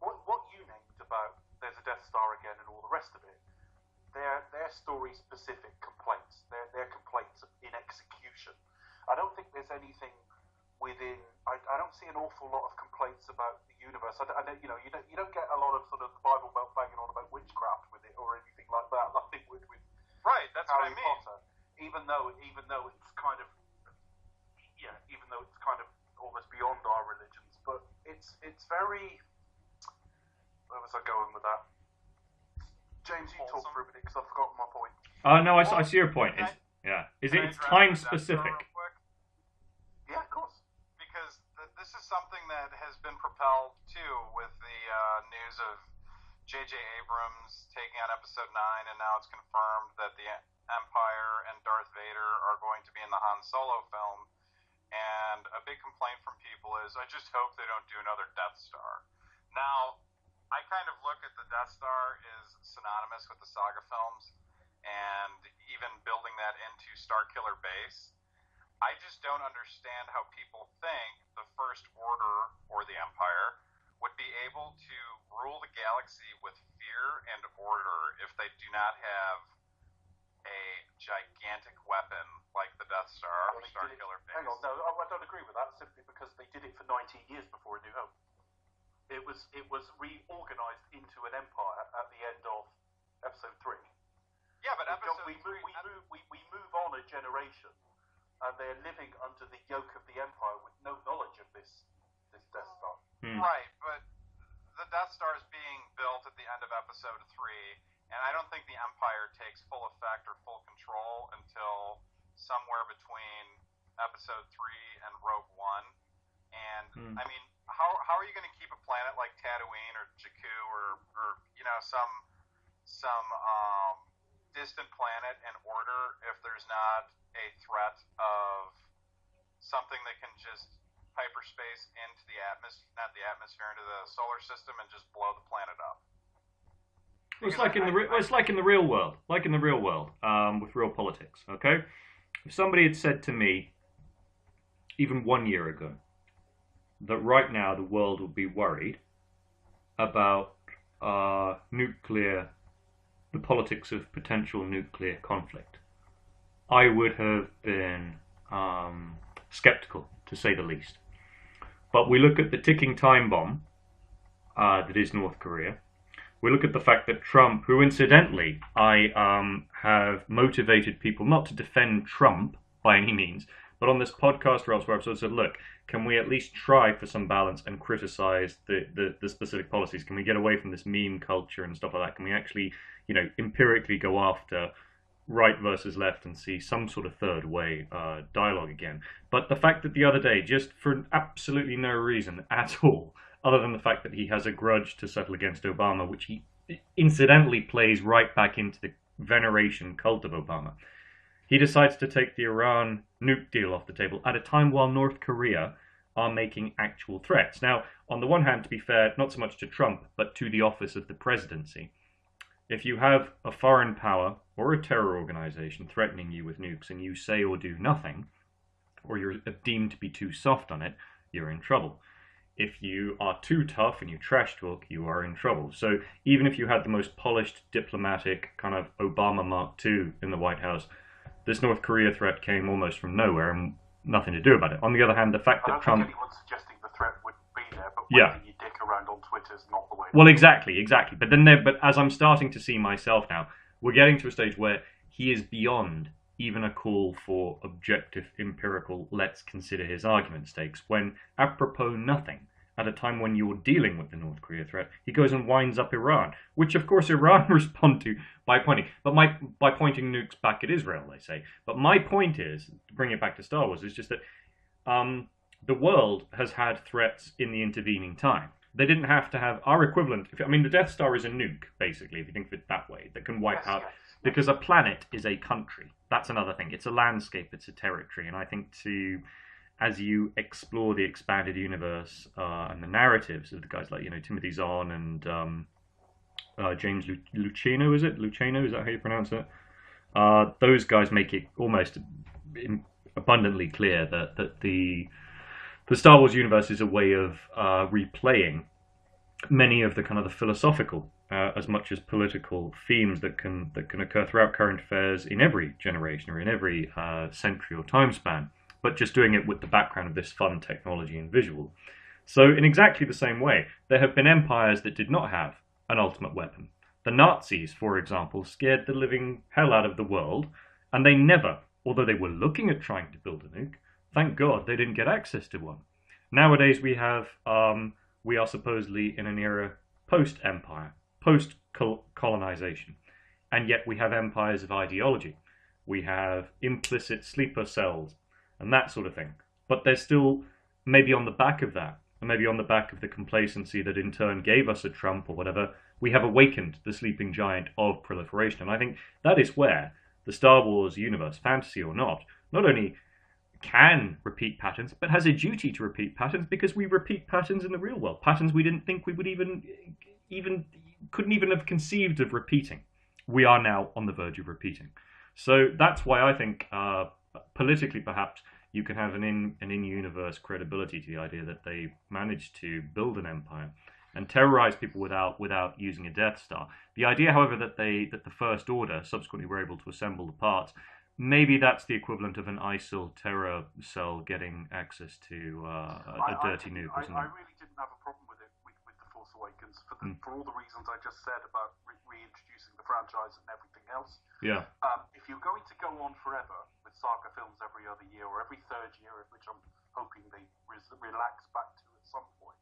what you named about there's a Death Star again and all the rest of it, they're story-specific complaints. They're complaints in execution. I don't think there's anything within. I don't see an awful lot of complaints about the universe. I don't, you don't get a lot of sort of the Bible Belt banging on about witchcraft with it or anything like that. Nothing with right. That's Harry what I mean. Potter. Even though it's kind of almost beyond our religions, but it's very. Where was I going with that? James, you talk for a minute because I've forgotten my point. no, I see your point. It's time specific. Yeah, of course. Because this is something that has been propelled too with the news of JJ Abrams taking on Episode 9, and now it's confirmed that the Empire and Darth Vader are going to be in the Han Solo film. And a big complaint from people is, I just hope they don't do another Death Star. Now, I kind of look at the Death Star as synonymous with the saga films, and even building that into Starkiller Base. I just don't understand how people think the First Order, or the Empire, would be able to rule the galaxy with fear and order if they do not have a gigantic weapon like the Death Star or Starkiller Base. Hang on, no, I don't agree with that, simply because they did it for 19 years before A New Hope. It was reorganized into an empire at the end of Episode 3. Yeah, but we move on a generation, and they're living under the yoke of the Empire with no knowledge of this Death Star. Right, but the Death Star is being built at the end of Episode 3, and I don't think the Empire takes full effect or full control until somewhere between Episode 3 and Rogue One. And I mean, how are you going to keep a planet like Tatooine or Jakku or some distant planet in order if there's not a threat of something that can just hyperspace into the atmosphere, into the solar system, and just blow the planet up? It's like in the real world, with real politics. Okay, if somebody had said to me, even 1 year ago, that right now the world would be worried about the politics of potential nuclear conflict, I would have been skeptical, to say the least. But we look at the ticking time bomb that is North Korea. We look at the fact that Trump, who incidentally I have motivated people not to defend Trump by any means, but on this podcast or elsewhere, I've sort of said, look, can we at least try for some balance and criticize the specific policies? Can we get away from this meme culture and stuff like that? Can we actually, empirically go after right versus left and see some sort of third way dialogue again? But the fact that the other day, just for absolutely no reason at all, other than the fact that he has a grudge to settle against Obama, which he incidentally plays right back into the veneration cult of Obama, he decides to take the Iran nuke deal off the table at a time while North Korea are making actual threats. Now, on the one hand, to be fair, not so much to Trump, but to the office of the presidency. If you have a foreign power or a terror organization threatening you with nukes and you say or do nothing, or you're deemed to be too soft on it, you're in trouble. If you are too tough and you trash talk, you are in trouble. So even if you had the most polished diplomatic kind of Obama Mark II in the White House, this North Korea threat came almost from nowhere and nothing to do about it. On the other hand, the fact that Trump... I don't think anyone's suggesting the threat would be there, but yeah. waving your dick around on Twitter is not the way. Well, exactly. But as I'm starting to see myself now, we're getting to a stage where he is beyond even a call for objective, empirical, let's consider his argument stakes, when apropos nothing, at a time when you're dealing with the North Korea threat, he goes and winds up Iran, which of course Iran respond to by pointing nukes back at Israel, they say. But my point is, to bring it back to Star Wars, is just that the world has had threats in the intervening time. They didn't have to have our equivalent. I mean, the Death Star is a nuke, basically, if you think of it that way, that can wipe out. Because a planet is a country. That's another thing. It's a landscape. It's a territory. And I think as you explore the expanded universe and the narratives of the guys like, Timothy Zahn and James Luceno, is it? Luceno, is that how you pronounce it? Those guys make it almost abundantly clear that the Star Wars universe is a way of replaying many of the kind of the philosophical as much as political themes that can occur throughout current affairs in every generation or in every century or time span, but just doing it with the background of this fun technology and visual. So in exactly the same way, there have been empires that did not have an ultimate weapon. The Nazis, for example, scared the living hell out of the world, and they never, although they were looking at trying to build a nuke, thank God they didn't get access to one. Nowadays we are supposedly in an era post-empire, post-colonization, and yet we have empires of ideology. We have implicit sleeper cells and that sort of thing. But there's still, maybe on the back of that, and maybe on the back of the complacency that in turn gave us a Trump or whatever, we have awakened the sleeping giant of proliferation. And I think that is where the Star Wars universe, fantasy or not only can repeat patterns, but has a duty to repeat patterns, because we repeat patterns in the real world, patterns we didn't think we would even couldn't even have conceived of repeating. We are now on the verge of repeating. So that's why I think politically perhaps you can have an in-universe credibility to the idea that they managed to build an empire and terrorize people without using a Death Star. The idea, however, that the First Order subsequently were able to assemble the parts, maybe that's the equivalent of an ISIL terror cell getting access to a dirty nuke or something. I really didn't have a problem with it with The Force Awakens for all the reasons I just said about reintroducing the franchise and everything else. Yeah. If you're going to go on forever with saga films every other year or every third year, which I'm hoping they relax back to at some point,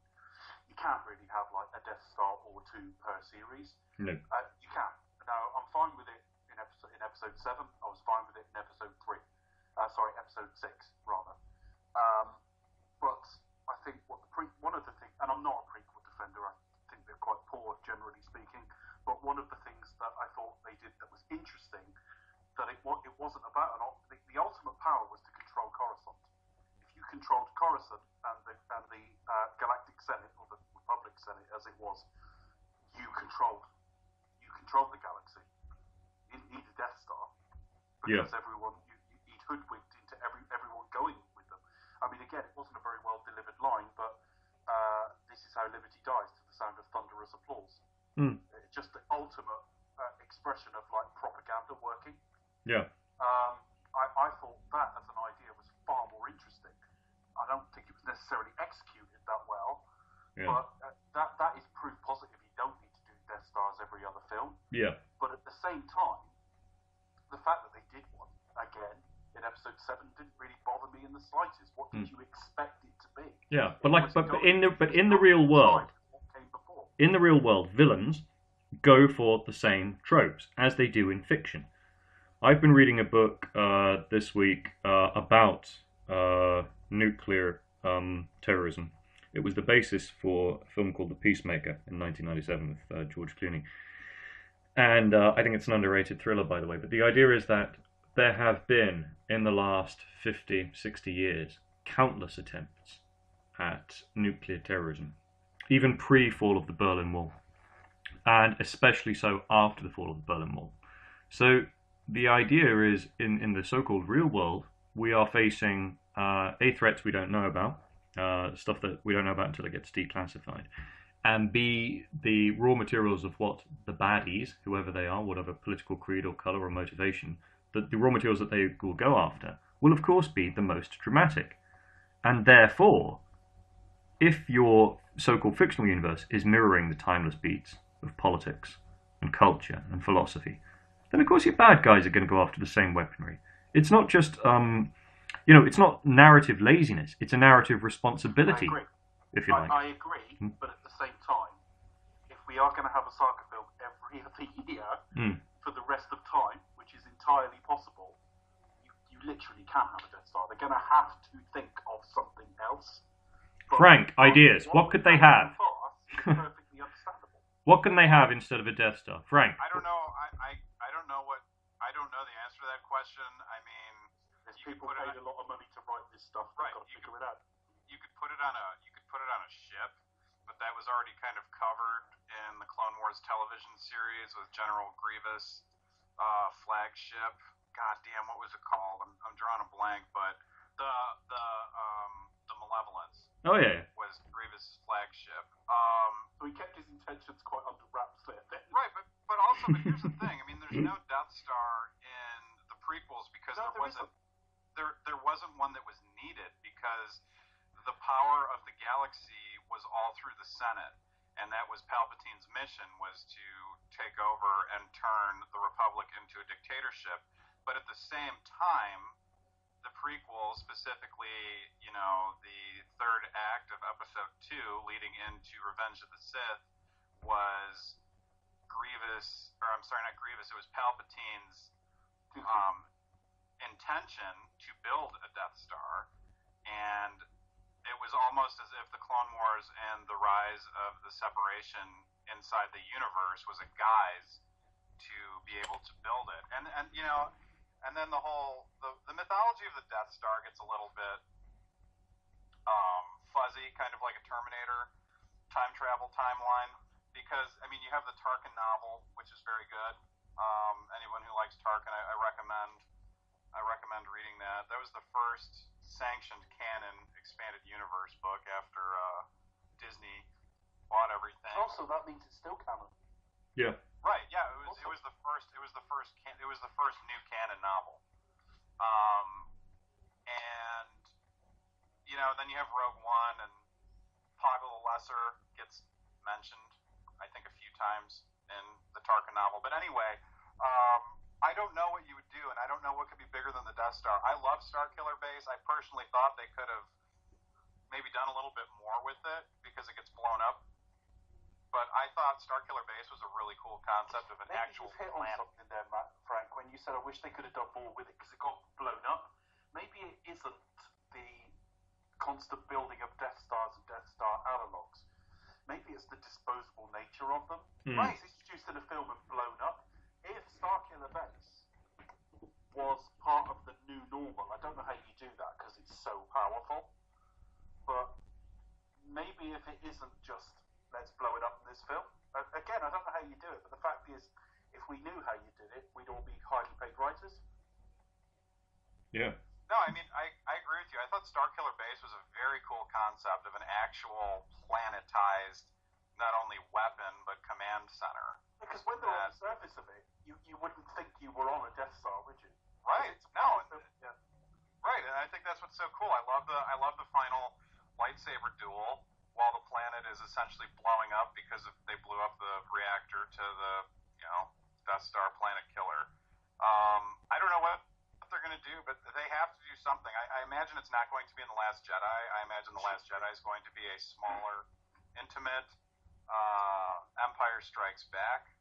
you can't really have like a Death Star or two per series. No. You can't. Now, I'm fine with it in episode 7. I was fine with it in episode 3. Episode 6 rather. But I think one of the things, and I'm not a prequel defender, I think they're quite poor generally speaking, but one of the things that I thought they did that was interesting, that it wasn't about the ultimate power was to control Coruscant. If you controlled Coruscant and the Galactic Senate, or the Republic Senate as it was, you controlled the galaxy. You didn't need a Death Star because everyone you'd hoodwinked into everyone going with them. I mean, again, it wasn't a very well delivered line, but this is how liberty dies, to the sound of thunderous applause. It's just the ultimate expression of like propaganda working. Yeah. I thought that as an idea was far more interesting. I don't think it was necessarily executed that well, but that is proof positive. You don't need to do Death Stars every other film. Yeah. But at the same time, the fact that they did one again in episode 7 didn't really bother me in the slightest. What did you expect it to be? Yeah, but in the real world, villains go for the same tropes as they do in fiction. I've been reading a book this week about nuclear terrorism. It was the basis for a film called The Peacemaker in 1997 with George Clooney. And I think it's an underrated thriller, by the way. But the idea is that there have been, in the last 50, 60 years, countless attempts at nuclear terrorism, even pre-fall of the Berlin Wall, and especially so after the fall of the Berlin Wall. So the idea is, in the so-called real world, we are facing A, threats we don't know about, stuff that we don't know about until it gets declassified, and B, the raw materials of what the baddies, whoever they are, whatever political creed or colour or motivation, the raw materials that they will go after will of course be the most dramatic. And therefore, if your so-called fictional universe is mirroring the timeless beats of politics and culture and philosophy, then of course your bad guys are going to go after the same weaponry. It's not just, it's not narrative laziness, it's a narrative responsibility. if you like. I agree, but at the same time, if we are going to have a saga film every other year for the rest of time, which is entirely possible, you literally can't have a Death Star. They're going to have to think of something else. But Frank, ideas. What could they have? Perfectly understandable. What can they have instead of a Death Star? Frank? I don't know. I don't know the answer to that question. I mean, there's people paid a lot of money to write this stuff. Right. You could figure it out. You could put it on a ship, but that was already kind of covered in the Clone Wars television series with General Grievous' flagship. God damn, what was it called? I'm drawing a blank, but the Malevolence. Oh yeah. Was Grievous' flagship. So he kept his intentions quite under wraps there. Right, but here's the thing. I mean, there's no Death Star in the prequels because there wasn't one that was needed because the power of the galaxy was all through the Senate, and that was Palpatine's mission, was to take over and turn the Republic into a dictatorship. But at the same time, the prequels, specifically, the third act of Episode 2, leading into Revenge of the Sith, was it was Palpatine's intention to build a Death Star, and it was almost as if the Clone Wars and the rise of the separation inside the universe was a guise to be able to build it. And then the mythology of the Death Star gets a little bit fuzzy, kind of like a Terminator time travel timeline, because I mean you have the Tarkin novel, which is very good. Anyone who likes Tarkin, I recommend reading that. That was the first sanctioned canon expanded universe book after Disney bought everything. Also, that means it's still canon. Yeah. Right. Yeah. It was the first new canon novel. And then you have Rogue One, and Poggle the Lesser gets mentioned, I think, a few times in the Tarkin novel. But anyway, I don't know what you would do, and I don't know what could be bigger than the Death Star. I love Starkiller Base. I personally thought they could have maybe done a little bit more with it because it gets blown up. But I thought Starkiller Base was a really cool concept of an actual hit planet. On something there, Frank, when you said I wish they could have done more with it because it got blown up. Maybe it isn't the constant building of Death Stars and Death Star analogs. Maybe it's the disposable nature of them. Right, it's introduced in a film and blown up. If Starkiller Base was part of the new normal, I don't know how you do that because it's so powerful. But maybe if it isn't just let's blow it up in this film. Again, I don't know how you do it, but the fact is, if we knew how you did it, we'd all be highly paid writers. Yeah. No, I mean, I agree with you. I thought Starkiller Base was a very cool concept of an actual planetized, not only weapon, but command center. Because when they're on the surface of it, you wouldn't think you were on a Death Star, would you? Right. Yeah. Right, and I think that's what's so cool. I love the final lightsaber duel while the planet is essentially blowing up because they blew up the reactor to the Death Star planet killer. I don't know what they're going to do, but they have to do something. I imagine it's not going to be in The Last Jedi. I imagine The Last Jedi is going to be a smaller, intimate Empire Strikes Back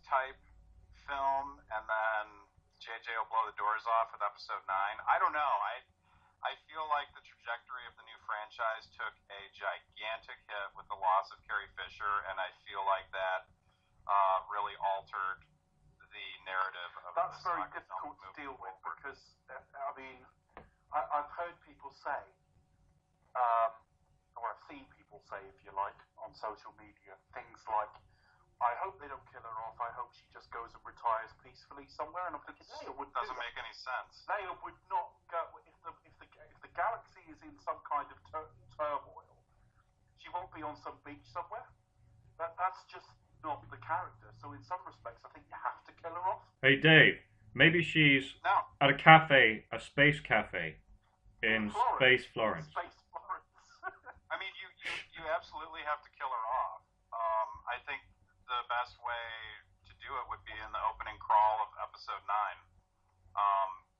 type film, and then JJ will blow the doors off with Episode 9. I don't know. I feel like the trajectory of the new franchise took a gigantic hit with the loss of Carrie Fisher, and I feel like that really altered the narrative of That's the very difficult to deal with because, I mean, I've heard people say, or I've seen people say, if you like, on social media, things like, I hope they don't kill her off, I hope she just goes and retires peacefully somewhere, and I'm thinking, Leia would doesn't make any sense. Leia would not go, if the galaxy is in some kind of turmoil, she won't be on some beach somewhere. That's just not the character. So in some respects, I think you have to kill her off. Hey Dave, maybe she's at a cafe, a space cafe in Space Florence. Space Florence. I mean, you absolutely have to kill her off. I think the best way to do it would be in the opening crawl of Episode 9,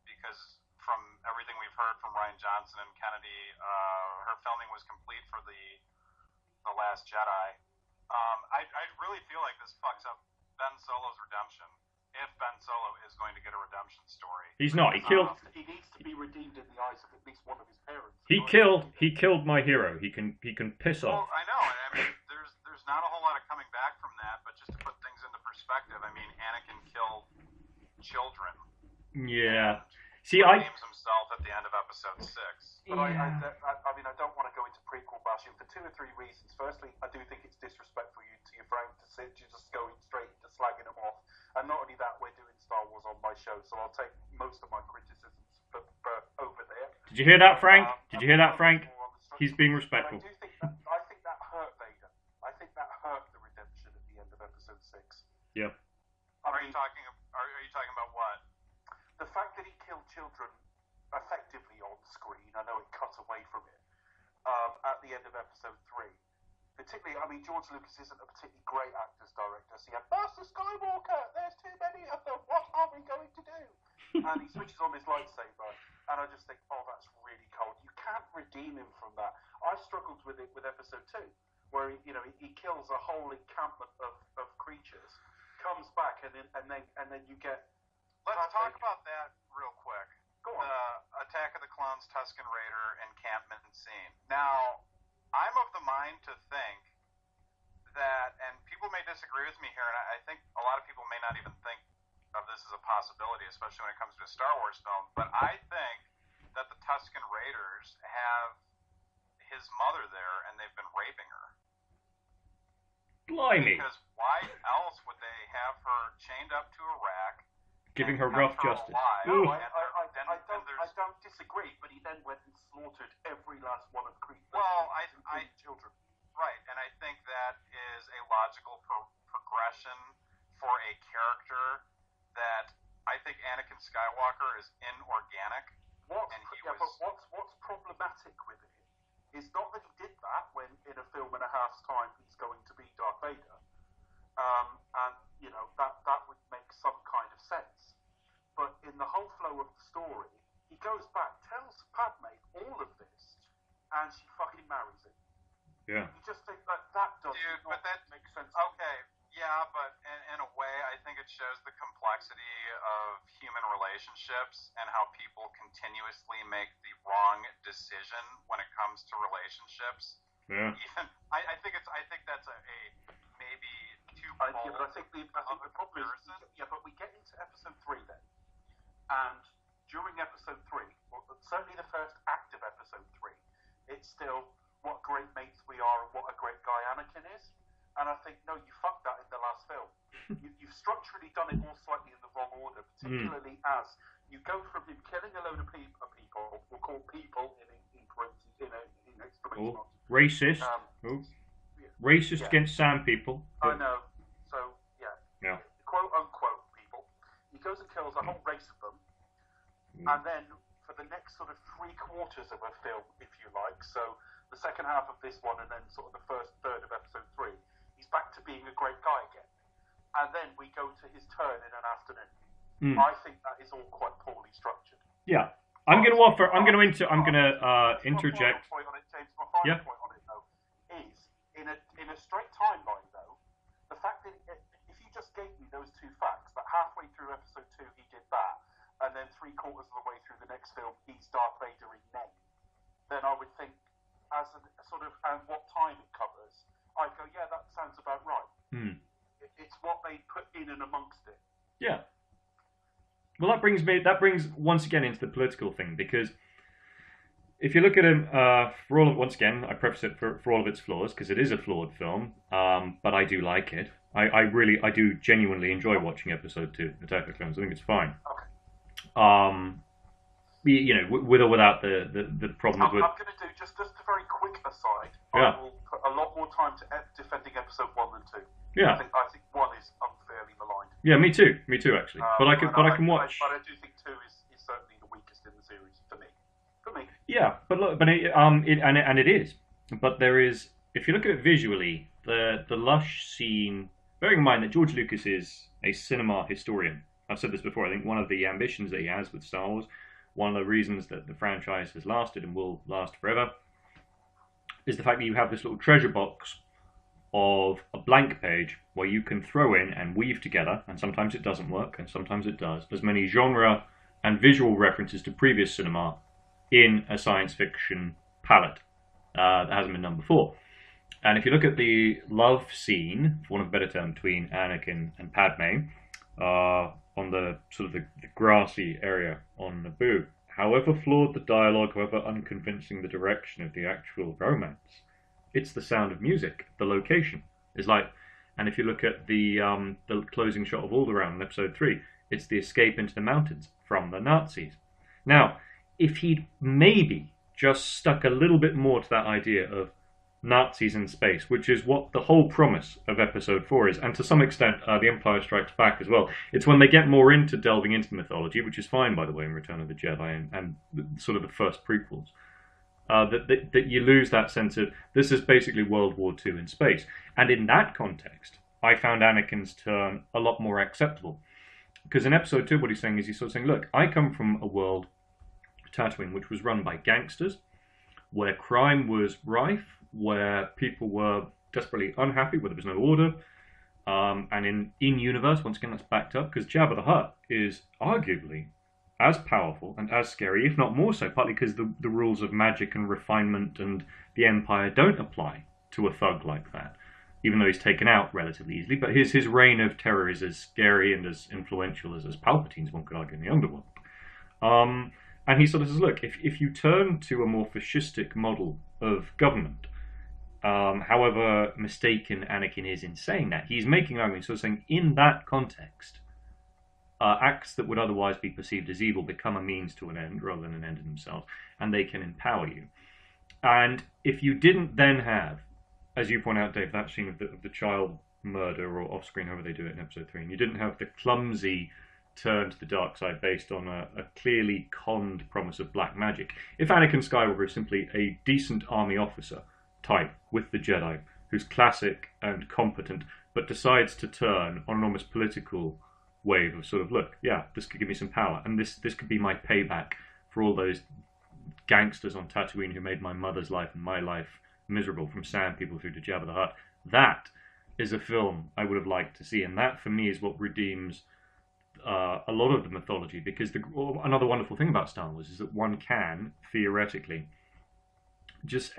because from everything we've heard from Rian Johnson and Kennedy, her filming was complete for the Last Jedi. I really feel like this fucks up Ben Solo's redemption. If Ben Solo is going to get a redemption story, He's not. He needs to be redeemed in the eyes of at least one of his parents. He killed my hero. He can piss off. Well, I know. I mean, there's not a whole lot of coming back from that, but just to put things into perspective, I mean, Anakin killed children. Yeah. See, he names himself at the end of episode 6. But yeah. I mean, I don't want to go into prequel bashing for 2 or 3 reasons. Firstly, I do think it's disrespectful to your Frank to just going straight into slagging them off. And not only that, we're doing Star Wars on my show, so I'll take most of my criticisms for over there. Did you hear that, Frank? Did you hear that, Frank? He's being respectful. I think that hurt Vader. I think that hurt the redemption at the end of episode 6. Yeah. Are you talking about what? The fact that he killed children effectively on screen, I know it cut away from it, at the end of episode 3. Particularly, I mean, George Lucas isn't a particularly great actor's director, so he had Master Skywalker, there's too many of them, what are we going to do? And he switches on his lightsaber, and I just think, oh, that's really cold. You can't redeem him from that. I struggled with it with episode 2, where he kills a whole encampment of creatures, comes back, and then you get... Let's talk about that real quick. Go on. The Attack of the Clones Tusken Raider encampment scene. Now, I'm of the mind to think that, and people may disagree with me here, and I think a lot of people may not even think of this as a possibility, especially when it comes to a Star Wars film, but I think that the Tusken Raiders have his mother there, and they've been raping her. Blimey. Because why else would they have her chained up to a rack, giving her rough justice? No, I don't disagree, but he then went and slaughtered every last one of children. Right, and I think that is a logical progression for a character that I think Anakin Skywalker is inorganic. What's problematic with it is not that he did that when in a film and a half's time he's going to be Darth Vader, and that would make some kind of sense. But in the whole flow of the story, he goes back, tells Padme all of this, and she fucking marries him. Yeah. You just think that does not make sense. Okay, yeah, but in a way, I think it shows the complexity of human relationships and how people continuously make the wrong decision when it comes to relationships. Yeah. Even I think that's a maybe too bold. I think the problem is, but we get into episode 3 then, and during episode 3, well, certainly the first act of episode 3, it's still what great mates we are and what a great guy Anakin is. And I think, no, you fucked that in the last film. You've structurally done it all slightly in the wrong order, particularly as you go from him killing a load of people, we'll call people in parentheses, in exclamation marks. Racist. Racist against Sand people. I know. So, yeah. Quote unquote people. He goes and kills a whole race of them. And then, for the next sort of 3/4 of a film, if you like, so the second half of this one and then sort of the first third of episode 3, he's back to being a great guy again. And then we go to his turn in an afternoon. I think that is all quite poorly structured. Yeah. I'm going to interject. My final point on it, James, though, is in a straight timeline, though, the fact that if you just gave me those 2 facts, that halfway through episode 2 he did that, and then 3/4 of the way through the next film he's Darth Vader in name, then I would think, as a sort of, and what time it covers, I'd go, yeah, that sounds about right. It's what they put in and amongst it. Yeah. Well, that brings once again into the political thing, because if you look at him, once again, I preface it for all of its flaws, because it is a flawed film, but I do like it. I do genuinely enjoy watching episode 2, Attack of the Clones. I think it's fine. Okay. With or without the problems with. I'm going to do just a very quick aside. Yeah. I will put a lot more time to defending episode 1 than 2. Yeah. I think 1 is unfairly maligned. Yeah, me too actually. But I can watch. But I do think 2 is certainly the weakest in the series for me. Yeah, but look, it is. But there is, if you look at it visually, the lush scene. Bearing in mind that George Lucas is a cinema historian. I've said this before. I think one of the ambitions that he has with Star Wars one of the reasons that the franchise has lasted and will last forever is the fact that you have this little treasure box of a blank page where you can throw in and weave together, and sometimes it doesn't work and sometimes it does, as many genre and visual references to previous cinema in a science fiction palette that hasn't been done before. And if you look at the love scene, for want of a better term, between Anakin and Padme on the sort of the grassy area on Naboo, however flawed the dialogue, however unconvincing the direction of the actual romance, it's the sound of music, the location. It's like, and if you look at the closing shot of Alderaan in episode 3, it's the escape into the mountains from the Nazis. Now, if he'd maybe just stuck a little bit more to that idea of Nazis in space, which is what the whole promise of episode 4 is, and to some extent The Empire Strikes Back as well. It's when they get more into delving into the mythology, which is fine, by the way, in Return of the Jedi and sort of the first prequels, that you lose that sense of this is basically World War II in space. And in that context, I found Anakin's turn a lot more acceptable. Because in episode 2, what he's saying is he's sort of saying, look, I come from a world, Tatooine, which was run by gangsters, where crime was rife, where people were desperately unhappy, where there was no order. And in universe, once again, that's backed up, because Jabba the Hutt is arguably as powerful and as scary, if not more so, partly because the rules of magic and refinement and the Empire don't apply to a thug like that, even though he's taken out relatively easily. But his reign of terror is as scary and as influential as Palpatine's, one could argue, in the underworld. And he sort of says, look, if you turn to a more fascistic model of government, however mistaken Anakin is in saying that, he's making an argument, sort of saying, in that context, acts that would otherwise be perceived as evil become a means to an end rather than an end in themselves, and they can empower you. And if you didn't then have, as you point out, Dave, that scene of the child murder or off-screen, however they do it in episode 3, and you didn't have the clumsy turn to the dark side based on a clearly conned promise of black magic. If Anakin Skywalker is simply a decent army officer type with the Jedi, who's classic and competent, but decides to turn on an almost political wave of sort of, look, yeah, this could give me some power, and this could be my payback for all those gangsters on Tatooine who made my mother's life and my life miserable, from Sand People through to Jabba the Hutt. That is a film I would have liked to see, and that for me is what redeems a lot of the mythology, because another wonderful thing about Star Wars is that one can, theoretically, just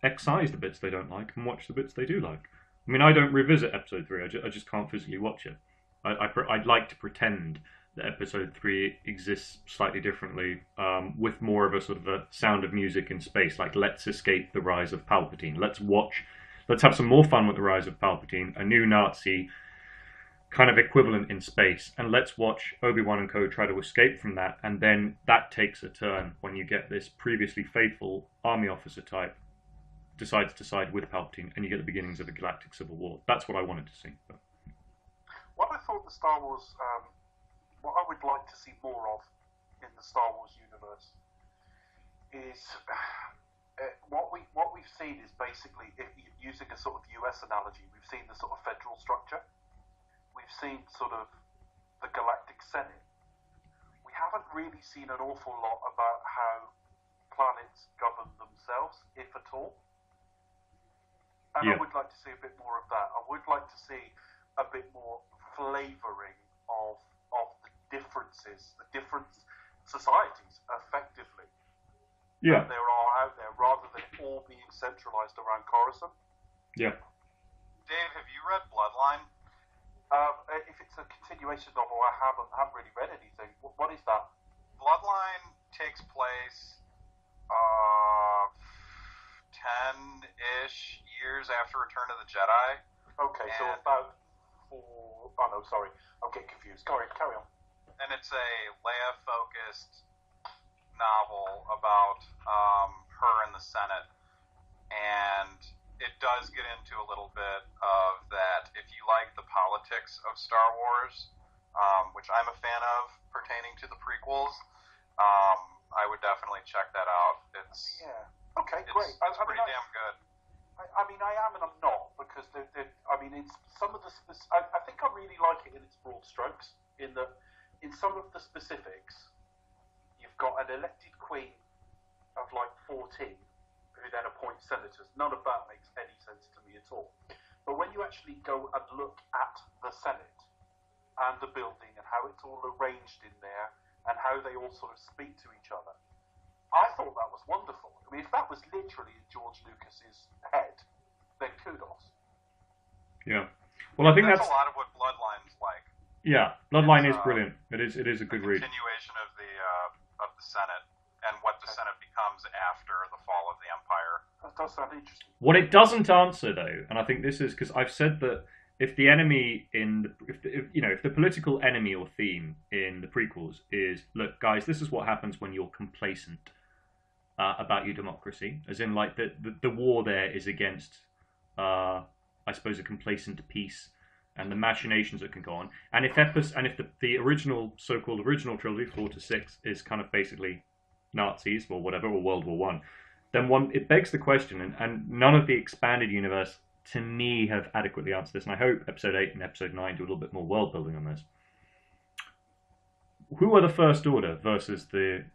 excise the bits they don't like and watch the bits they do like. I mean, I don't revisit episode 3, I just can't physically watch it. I'd like to pretend that episode 3 exists slightly differently, with more of a sort of a Sound of Music in space, like let's escape the rise of Palpatine. Let's have some more fun with the rise of Palpatine, a new Nazi kind of equivalent in space, and let's watch Obi-Wan and co try to escape from that, and then that takes a turn when you get this previously faithful army officer type decides to side with Palpatine, and you get the beginnings of a galactic civil war. That's what I wanted to see. But what I thought the Star Wars, what I would like to see more of in the Star Wars universe is what we've seen is basically, using a sort of US analogy, we've seen the sort of federal structure. We've seen sort of the Galactic Senate. We haven't really seen an awful lot about how planets govern themselves, if at all. And I would like to see a bit more of that. I would like to see a bit more flavouring of the differences, the different societies, effectively, that there are out there, rather than it all being centralised around Coruscant. Yeah. Dave, have you read Bloodline? If it's a continuation novel, I haven't really read anything. What is that? Bloodline takes place 10-ish years after Return of the Jedi. Okay, so about 4... Oh, no, sorry. I'm getting confused. Carry on. And it's a Leia-focused novel about her in the Senate. And it does get into a little bit of that. If you like the politics of Star Wars, which I'm a fan of pertaining to the prequels, I would definitely check that out. It's okay, great. It's pretty damn good. I mean, I am and I'm not, because it's some of the. I think I really like it in its broad strokes. In some of the specifics, you've got an elected queen of like 14, who then appoints senators. None of that makes any sense to me at all. But when you actually go and look at the Senate and the building and how it's all arranged in there and how they all sort of speak to each other, I thought that was wonderful. I mean, if that was literally in George Lucas's head, then kudos. Yeah. Well, I think that's a lot of what Bloodline's like. Yeah, Bloodline is brilliant. It is a good read. Continuation of the Senate and what the Senate becomes after the fall of the Empire. That does sound interesting. What it doesn't answer, though, and I think this is because I've said that if the enemy if the political enemy or theme in the prequels is, look, guys, this is what happens when you're complacent about your democracy, as in like the war there is against, I suppose, a complacent peace and the machinations that can go on. And if the original so-called original trilogy 4 to 6 is kind of basically Nazis or whatever, or World War One, then it begs the question, and none of the expanded universe to me have adequately answered this, and I hope episode 8 and episode 9 do a little bit more world building on this. Who are the First Order versus the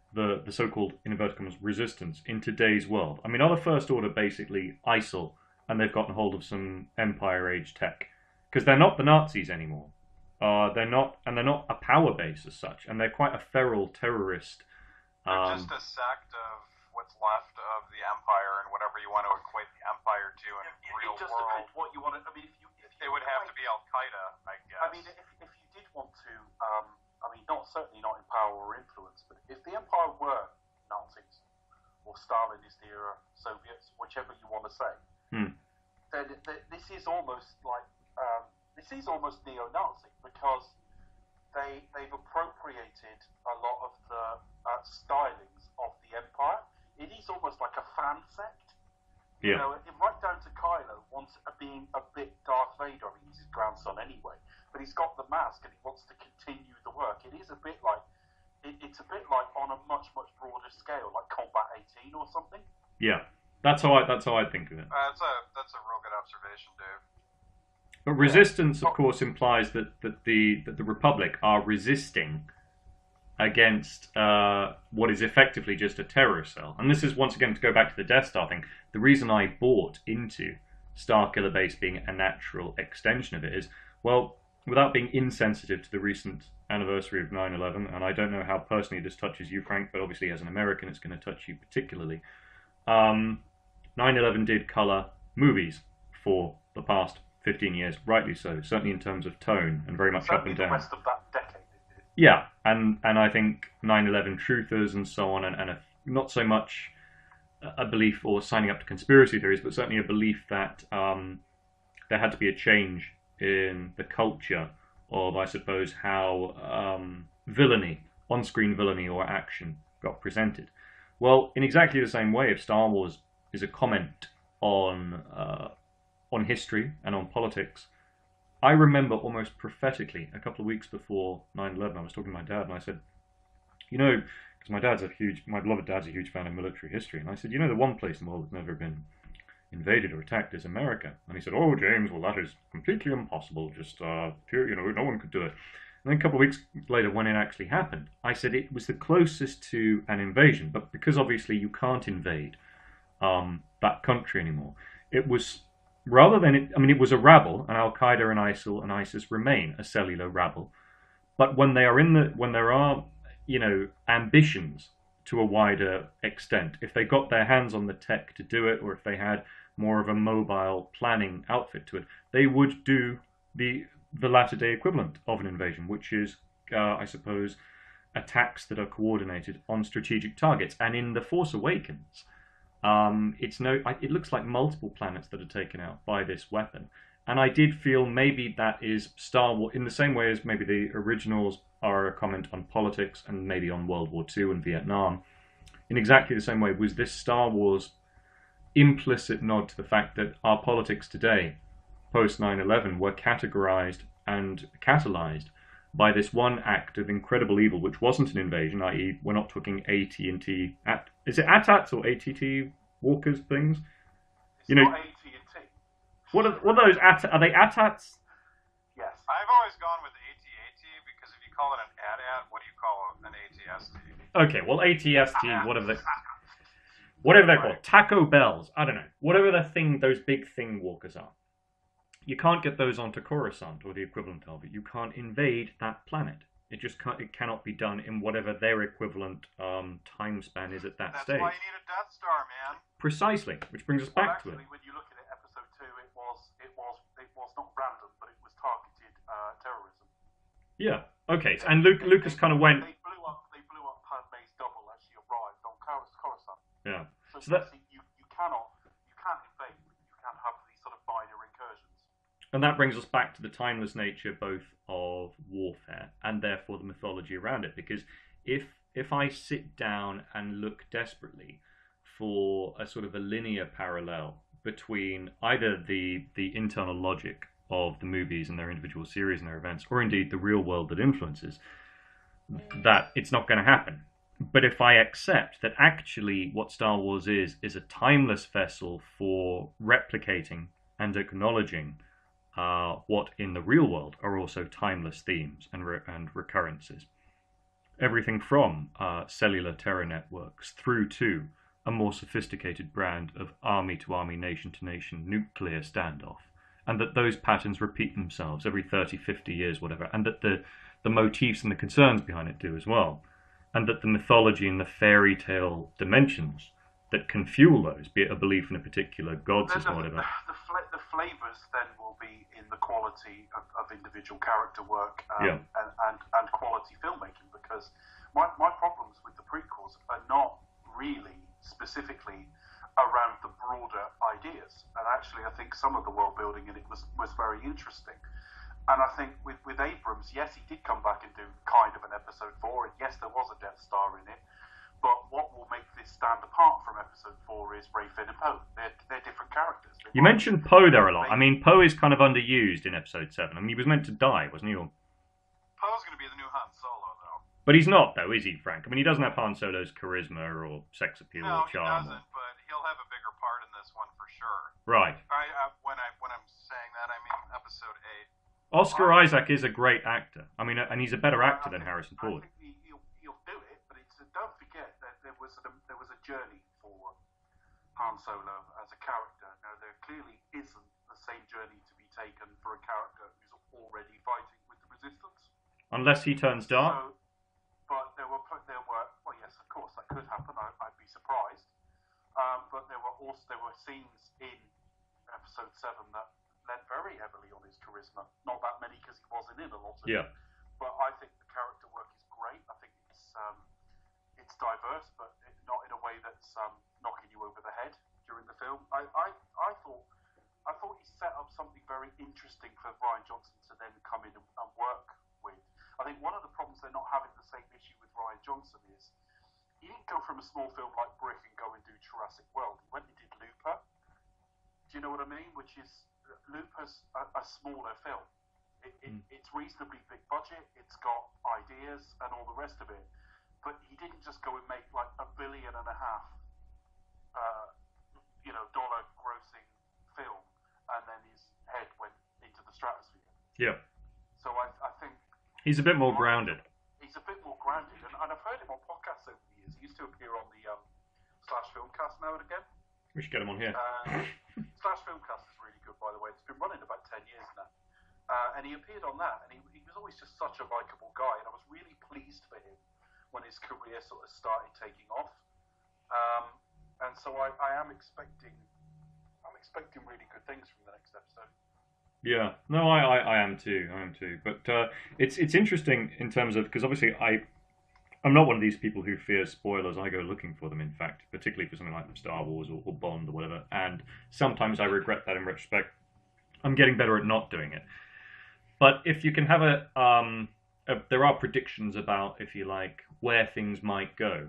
so-called, in inverted commas, resistance in today's world? I mean, are the First Order basically ISIL, and they've gotten hold of some Empire Age tech? Because they're not the Nazis anymore. They're not a power base as such, and they're quite a feral terrorist. They're just a sect of what's left of the Empire and whatever you want to equate the Empire to in real just world. depends what you want to. I mean, if you it would have to be Al Qaeda, I guess. I mean, if you did want to, I mean, certainly not in power or influence, but if the Empire were Nazis or Stalinist era Soviets, whichever you want to say, then this is almost like neo-Nazi, because they've appropriated a lot of the stylings of the Empire. It is almost like a fan sect. Yeah. You know, right down to Kylo being a bit Darth Vader. I mean, he's his grandson anyway, but he's got the mask and he wants to continue the work. It is a bit like it's a bit like on a much broader scale, like Combat 18 or something. Yeah, that's how I think of it. That's a real good observation, Dave. But resistance, of course, implies that the Republic are resisting against what is effectively just a terror cell. And this is, once again, to go back to the Death Star thing, the reason I bought into Starkiller Base being a natural extension of it is, well, without being insensitive to the recent anniversary of 9/11, and I don't know how personally this touches you, Frank, but obviously as an American it's going to touch you particularly, 9/11 did colour movies for the past 15 years, rightly so, certainly in terms of tone, and very much up and down. The rest of that decade, it did. Yeah, and I think 9/11 truthers and so on, and not so much a belief or signing up to conspiracy theories, but certainly a belief that there had to be a change in the culture of, I suppose, how villainy, on-screen villainy or action got presented. Well, in exactly the same way, if Star Wars is a comment on history and on politics, I remember almost prophetically a couple of weeks before 9/11, I was talking to my dad and I said, you know, because my beloved dad's a huge fan of military history, and I said, you know, the one place in the world that's never been invaded or attacked is America. And he said, oh, James, well, that is completely impossible, just, no one could do it. And then a couple of weeks later, when it actually happened, I said it was the closest to an invasion, but because obviously you can't invade that country anymore, it was, rather than it was a rabble, and Al Qaeda and ISIL and ISIS remain a cellular rabble. But when there are ambitions to a wider extent, if they got their hands on the tech to do it, or if they had more of a mobile planning outfit to it, they would do the latter-day equivalent of an invasion, which is, I suppose, attacks that are coordinated on strategic targets. And in The Force Awakens, it looks like multiple planets that are taken out by this weapon. And I did feel maybe that is Star Wars, in the same way as maybe the originals are a comment on politics and maybe on World War II and Vietnam. In exactly the same way was this Star Wars implicit nod to the fact that our politics today, post 9/11, were categorized and catalyzed by this one act of incredible evil, which wasn't an invasion, i.e. we're not talking AT&T, is it AT-ATs or ATT walkers things? It's not AT&T. What are those are they AT-ATs? Yes. I've always gone with AT-AT because if you call it an AT-AT, what do you call an ATST? Okay, well, ATST, whatever they're called, Taco Bells, I don't know, whatever those big thing walkers are. You can't get those onto Coruscant or the equivalent of it. You can't invade that planet. It cannot be done in whatever their equivalent time span is at that stage. That's why you need a Death Star, man. Precisely, which brings us back to it. When you look at it, episode 2, it was not random, but it was targeted terrorism. Yeah. Okay. And Lucas kind of went. They blew up Padme's double as she arrived on Coruscant. Yeah. So that you can't invade. You can't have these sort of minor incursions. And that brings us back to the timeless nature both of warfare and therefore the mythology around it. Because if I sit down and look desperately for a sort of a linear parallel between either the internal logic of the movies and their individual series and their events, or indeed the real world that influences, that it's not going to happen. But if I accept that actually what Star Wars is a timeless vessel for replicating and acknowledging what in the real world are also timeless themes and recurrences. Everything from cellular terror networks through to a more sophisticated brand of army-to-army, nation-to-nation nuclear standoff. And that those patterns repeat themselves every 30, 50 years, whatever. And that the motifs and the concerns behind it do as well. And that the mythology and the fairy tale dimensions that can fuel those, be it a belief in a particular god system or whatever. The flavours then will be in the quality of individual character work and quality filmmaking, because my problems with the prequels are not really specifically around the broader ideas. And actually, I think some of the world building in it was very interesting. And I think with Abrams, yes, he did come back and do kind of an episode 4, and yes, there was a Death Star in it. But what will make this stand apart from episode 4 is Rey, Finn, and Poe. They're different characters. You mentioned Poe there a lot. I mean, Poe is kind of underused in episode 7. I mean, he was meant to die, wasn't he? Poe's going to be the new Han Solo, though. But he's not, though, is he, Frank? I mean, he doesn't have Han Solo's charisma or sex appeal or charm. No, he doesn't, but he'll have a bigger part in this one for sure. Right. When I'm saying that, I mean episode 8. Oscar Isaac is a great actor. I mean, and he's a better actor than Harrison Ford. I think he'll do it, but don't forget that there was a journey for Han Solo as a character. Now, there clearly isn't the same journey to be taken for a character who's already fighting with the Resistance. Unless he turns dark. So, but there were well, yes, of course, that could happen. I'd be surprised. But there were scenes in episode 7 that led very heavily on his charisma. Not that many, because he wasn't in a lot of it. But I think the character work is great. I think it's diverse, but not in a way that's knocking you over the head during the film. I thought he set up something very interesting for Rian Johnson to then come in and work with. I think one of the problems they're not having the same issue with Rian Johnson is he didn't go from a small film like Brick and go and do Jurassic World. He went and did Looper. Do you know what I mean? Which is, Looper's a smaller film. It's reasonably big budget. It's got ideas and all the rest of it. But he didn't just go and make like $1.5 billion, dollar grossing film, and then his head went into the stratosphere. Yeah. So I think he's a bit more grounded. He's a bit more grounded, and I've heard him on podcasts over the years. He used to appear on the Slash Filmcast now and again. We should get him on here. Slash Filmcast is really good, by the way. It's been running about 10 years now. And he appeared on that, and he was always just such a likeable guy, and I was really pleased for him when his career sort of started taking off. And so I am expecting really good things from the next episode. Yeah, no, I am too. But it's interesting in terms of, because obviously I'm not one of these people who fears spoilers. I go looking for them, in fact, particularly for something like Star Wars or Bond or whatever. And sometimes I regret that in retrospect. I'm getting better at not doing it. But if you can have there are predictions about, if you like, where things might go.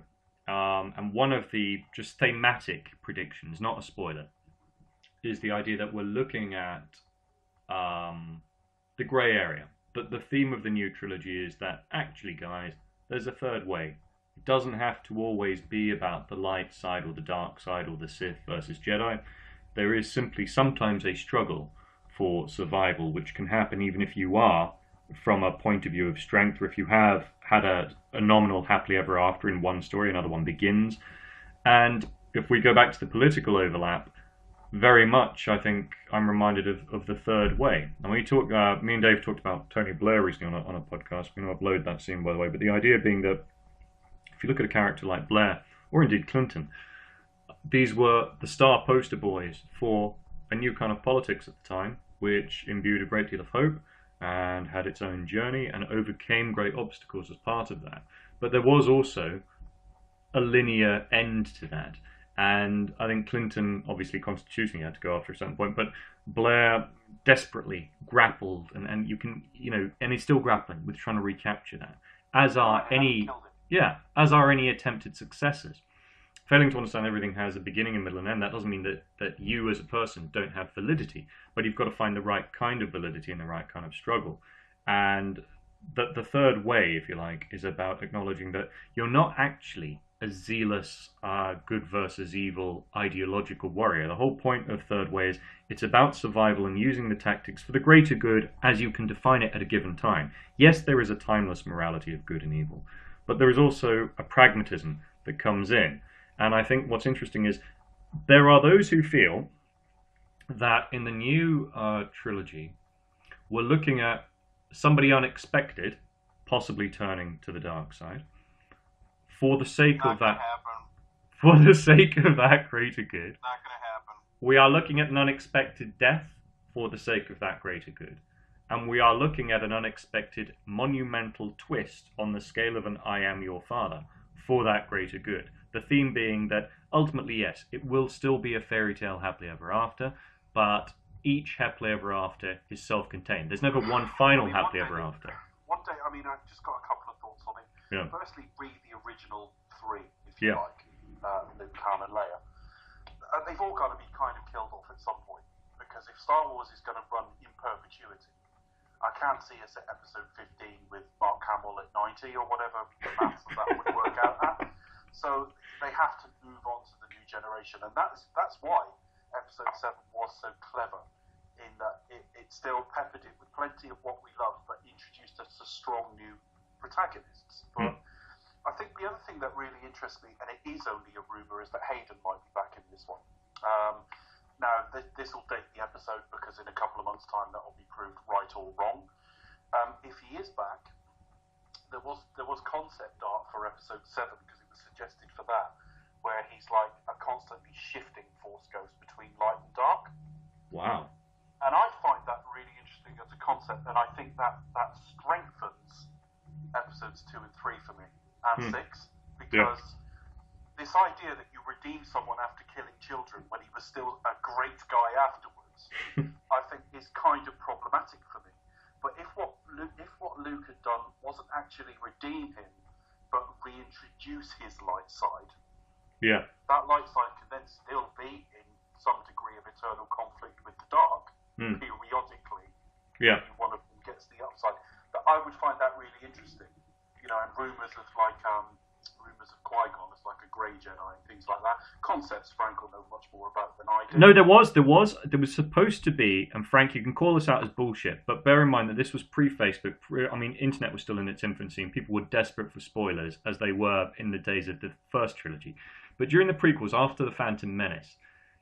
And one of the just thematic predictions, not a spoiler, is the idea that we're looking at the grey area. But the theme of the new trilogy is that, actually, guys, there's a third way. It doesn't have to always be about the light side or the dark side or the Sith versus Jedi. There is simply sometimes a struggle for survival, which can happen even if you are from a point of view of strength, or if you have had a nominal happily ever after in one story, another one begins. And if we go back to the political overlap, very much, I think I'm reminded of the third way. And we talk, me and Dave talked about Tony Blair recently on a podcast. We know I've uploaded that scene, by the way. But the idea being that if you look at a character like Blair, or indeed Clinton, these were the star poster boys for a new kind of politics at the time, which imbued a great deal of hope and had its own journey and overcame great obstacles as part of that. But there was also a linear end to that. And I think Clinton, obviously constitutionally, had to go after a certain point, but Blair desperately grappled, and you can, and he's still grappling with trying to recapture that, as are any attempted successors. Failing to understand everything has a beginning, a middle, and end, that doesn't mean that you as a person don't have validity, but you've got to find the right kind of validity and the right kind of struggle. And the third way, if you like, is about acknowledging that you're not actually a zealous good versus evil ideological warrior. The whole point of third way is it's about survival and using the tactics for the greater good as you can define it at a given time. Yes, there is a timeless morality of good and evil, but there is also a pragmatism that comes in. And I think what's interesting is there are those who feel that in the new trilogy, we're looking at somebody unexpected possibly turning to the dark side for the sake of that. For the sake of that greater good. Not going to happen. We are looking at an unexpected death for the sake of that greater good. And we are looking at an unexpected monumental twist on the scale of an I am your father for that greater good. The theme being that ultimately, yes, it will still be a fairy tale happily ever after, but each happily ever after is self-contained. There's never one final happily ever after. One day, I've just got a couple of thoughts on it. Yeah. Firstly, read the original three, if you like, Luke, Han, and Leia. They've all got to be kind of killed off at some point, because if Star Wars is going to run in perpetuity, I can't see us at episode 15 with Mark Hamill at 90 or whatever the maths of that would work out at. So they have to move on to the new generation, and that's why episode 7 was so clever, in that it still peppered it with plenty of what we love, but introduced us to strong new protagonists. But I think the other thing that really interests me, and it is only a rumour, is that Hayden might be back in this one. Now, this will date the episode, because in a couple of months' time that will be proved right or wrong. If he is back, there was concept art for episode 7, because it was suggested for that, where he's like a constantly shifting Force ghost between light and dark. Wow. And I find that really interesting as a concept, and I think that strengthens episodes 2 and 3 for me, and 6, because this idea that you redeem someone after killing children when he was still a great guy afterwards, I think is kind of problematic for me. But if what Luke had done wasn't actually redeem him, but reintroduce his light side, that light side can then still be in some degree of eternal conflict with the dark, periodically. Yeah. One of them gets the upside. But I would find that really interesting. And rumours of Qui-Gon as like a grey Jedi and things like that. Concepts Frank will know much more about than I do. No, there was supposed to be, and Frank, you can call this out as bullshit, but bear in mind that this was pre-Facebook. Internet was still in its infancy, and people were desperate for spoilers, as they were in the days of the first trilogy. But during the prequels, after The Phantom Menace,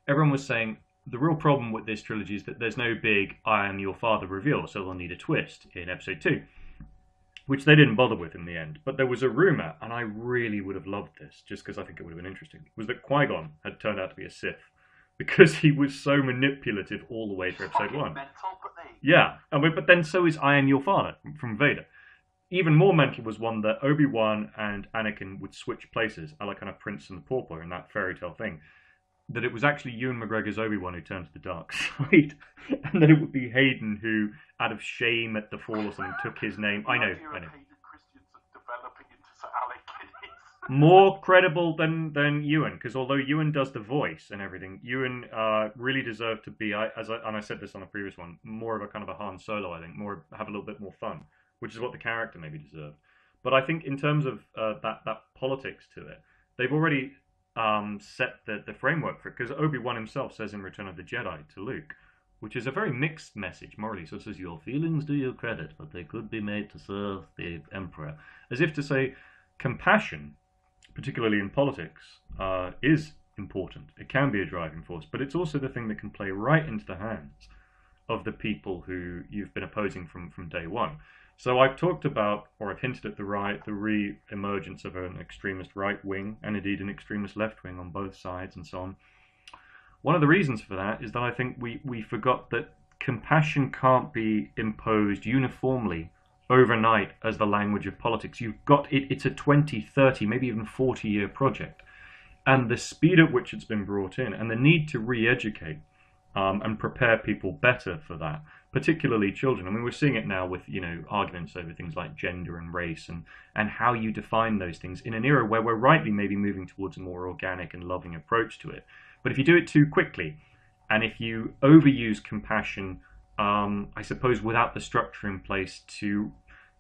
everyone was saying the real problem with this trilogy is that there's no big I am your father reveal, so they'll need a twist in episode 2. Which they didn't bother with in the end. But there was a rumour, and I really would have loved this, just because I think it would have been interesting, was that Qui-Gon had turned out to be a Sith. Because he was so manipulative all the way through episode 1. Mental, yeah, but then so is I am your father, from Vader. Even more mental was one that Obi-Wan and Anakin would switch places, a la kind of Prince and the Pauper in that fairy tale thing. That it was actually Ewan McGregor's Obi-Wan who turned to the dark side, and that it would be Hayden who, out of shame at the fall or something, took his name. I know. Hayden Christensen developing into Sir Alec Guinness. More credible than Ewan, because although Ewan does the voice and everything, Ewan really deserved to be, and I said this on a previous one, more of a kind of a Han Solo. I think have a little bit more fun, which is what the character maybe deserved. But I think in terms of that politics to it, they've already set the framework for it, because Obi-Wan himself says in Return of the Jedi to Luke, which is a very mixed message morally. So it says, your feelings do you credit, but they could be made to serve the emperor. As if to say, compassion, particularly in politics, is important. It can be a driving force, but it's also the thing that can play right into the hands of the people who you've been opposing from day one. So I've talked about, or I've hinted at the re-emergence of an extremist right wing and indeed an extremist left wing on both sides and so on. One of the reasons for that is that I think we forgot that compassion can't be imposed uniformly overnight as the language of politics. You've got it, it's a 20, 30, maybe even 40-year project. And the speed at which it's been brought in and the need to re-educate and prepare people better for that, particularly children. I mean, we're seeing it now with, arguments over things like gender and race and how you define those things in an era where we're rightly maybe moving towards a more organic and loving approach to it. But if you do it too quickly, and if you overuse compassion, I suppose without the structure in place to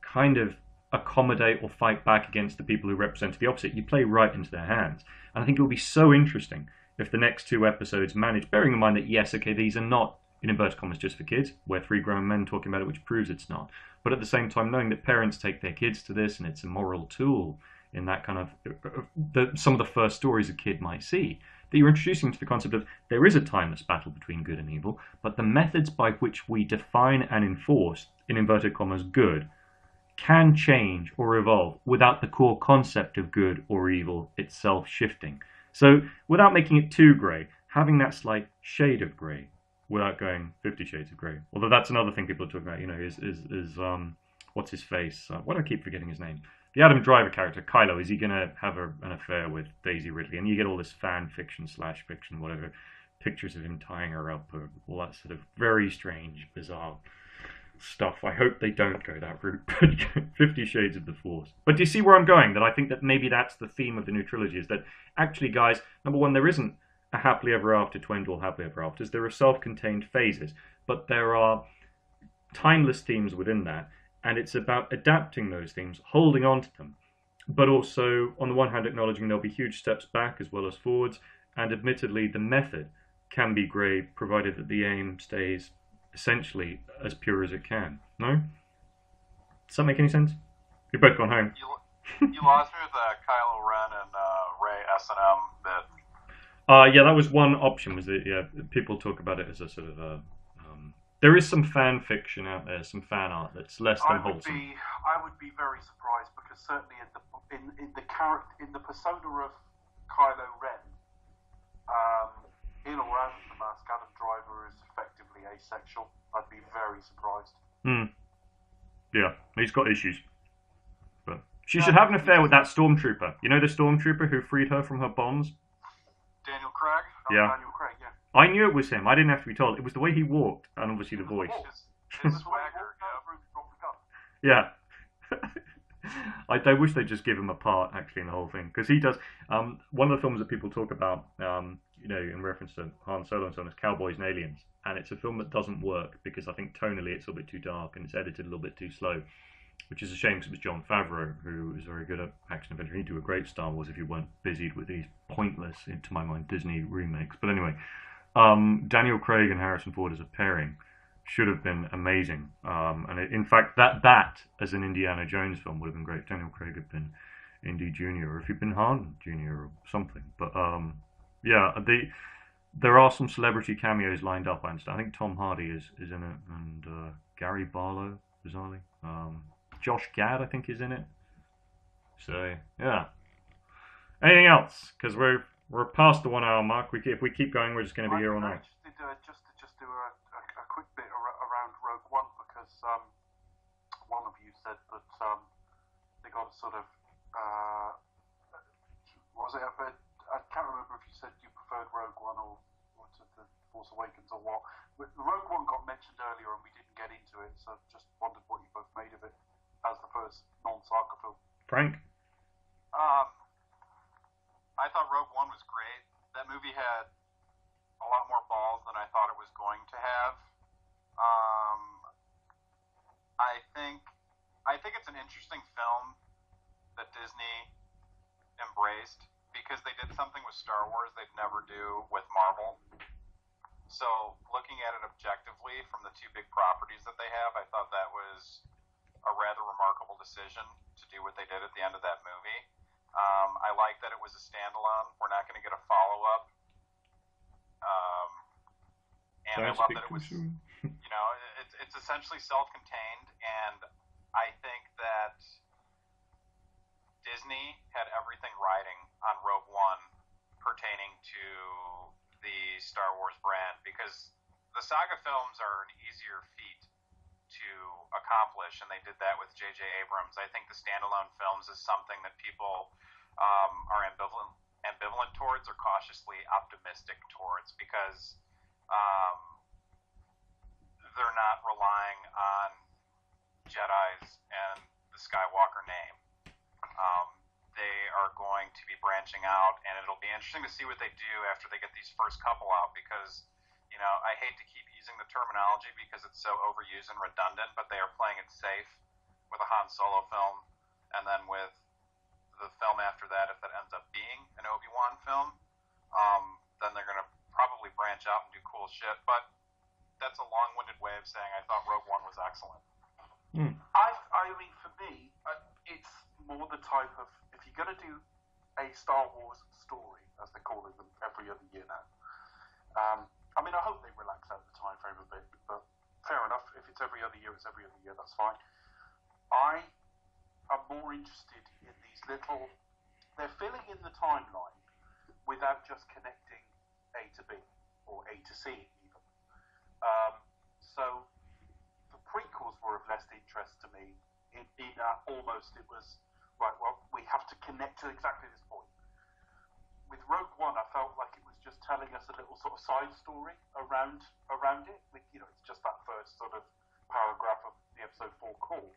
kind of accommodate or fight back against the people who represent the opposite, you play right into their hands. And I think it will be so interesting if the next 2 episodes manage, bearing in mind that, yes, okay, these are not, in inverted commas, just for kids. We're 3 grown men talking about it, which proves it's not. But at the same time, knowing that parents take their kids to this and it's a moral tool in that kind of, some of the first stories a kid might see, that you're introducing to the concept of there is a timeless battle between good and evil, but the methods by which we define and enforce, in inverted commas, good, can change or evolve without the core concept of good or evil itself shifting. So without making it too grey, having that slight shade of grey without going 50 Shades of Grey. Although that's another thing people are talking about, is what's his face? Why do I keep forgetting his name? The Adam Driver character, Kylo, is he going to have an affair with Daisy Ridley? And you get all this fan fiction / fiction, whatever, pictures of him tying her up, or all that sort of very strange, bizarre stuff. I hope they don't go that route, but 50 Shades of the Force. But do you see where I'm going? That I think that maybe that's the theme of the new trilogy, is that actually, guys, number one, there isn't a happily ever after to end all happily ever afters. There are self-contained phases, but there are timeless themes within that, and it's about adapting those themes, holding on to them, but also, on the one hand, acknowledging there'll be huge steps back as well as forwards, and admittedly, the method can be grey, provided that the aim stays essentially as pure as it can. No? Does that make any sense? You've both gone home. You lost me with Kylo Ren and Rey S&M bit. Yeah, that was one option. Was that, yeah, people talk about it as a sort of there is some fan fiction out there, some fan art that's less than wholesome. I would be very surprised, because certainly in the persona of Kylo Ren, in or out of the mask, Adam Driver is effectively asexual. I'd be very surprised. Yeah, he's got issues. But she should have an affair with that stormtrooper. You know the stormtrooper who freed her from her bonds? Daniel Craig? Yeah. Daniel Craig, yeah. I knew it was him. I didn't have to be told. It was the way he walked, and obviously the voice. His swagger, Yeah. I wish they'd just give him a part, actually, in the whole thing. Because he does... one of the films that people talk about, in reference to Han Solo and so on, is Cowboys and Aliens. And it's a film that doesn't work, because I think tonally it's a little bit too dark, and it's edited a little bit too slow. Which is a shame, because it was Jon Favreau, who is very good at action-adventure. He'd do a great Star Wars if you weren't busied with these pointless, to my mind, Disney remakes. But anyway... Daniel Craig and Harrison Ford as a pairing should have been amazing. In fact, that as an Indiana Jones film would have been great if Daniel Craig had been Indy Jr. or if he'd been Han Jr. or something. But there are some celebrity cameos lined up. I understand. I think Tom Hardy is in it, and Gary Barlow, bizarrely. Josh Gad, I think, is in it. So yeah. Anything else? Because we're past the 1 hour mark. If we keep going, we're just going to be here all night. Just do a quick bit around Rogue One, because one of you said that they got a sort of what was it? I can't remember if you said you preferred Rogue One or to the Force Awakens or what. But Rogue One got mentioned earlier and we didn't get into it, so just wondered what you both made of it as the first non-saga film. Frank? I thought Rogue One was great. That movie had a lot more balls than I thought it was going to have. I think it's an interesting film that Disney embraced, because they did something with Star Wars they'd never do with Marvel. So looking at it objectively from the two big properties that they have, I thought that was a rather remarkable decision to do what they did at the end of that movie. I like that it was a standalone. We're not going to get a follow-up. And I love that it was, it's essentially self-contained, and I think that Disney had everything riding on Rogue One pertaining to the Star Wars brand, because the saga films are an easier feat to accomplish, and they did that with JJ Abrams. I think the standalone films is something that people are ambivalent towards or cautiously optimistic towards, because they're not relying on Jedis and the Skywalker name. They are going to be branching out, and it'll be interesting to see what they do after they get these first couple out, because, I hate to keep using the terminology because it's so overused and redundant, but they are playing it safe with a Han Solo film, and then with the film after that, if that ends up being an Obi-Wan film, then they're going to probably branch out and do cool shit, but that's a long-winded way of saying I thought Rogue One was excellent. I mean, for me, it's more the type of, if you're going to do a Star Wars story, as they're calling them every other year now, I mean, I hope they relax out the time frame a bit, but fair enough. If it's every other year, it's every other year, that's fine. I am more interested in these little, they're filling in the timeline without just connecting A to B, or A to C even. So the prequels were of less interest to me in almost it was, right, well, we have to connect to exactly this point. With Rogue One, I felt like it was just telling us a little sort of side story around it. It's just that first sort of paragraph of the episode 4 call.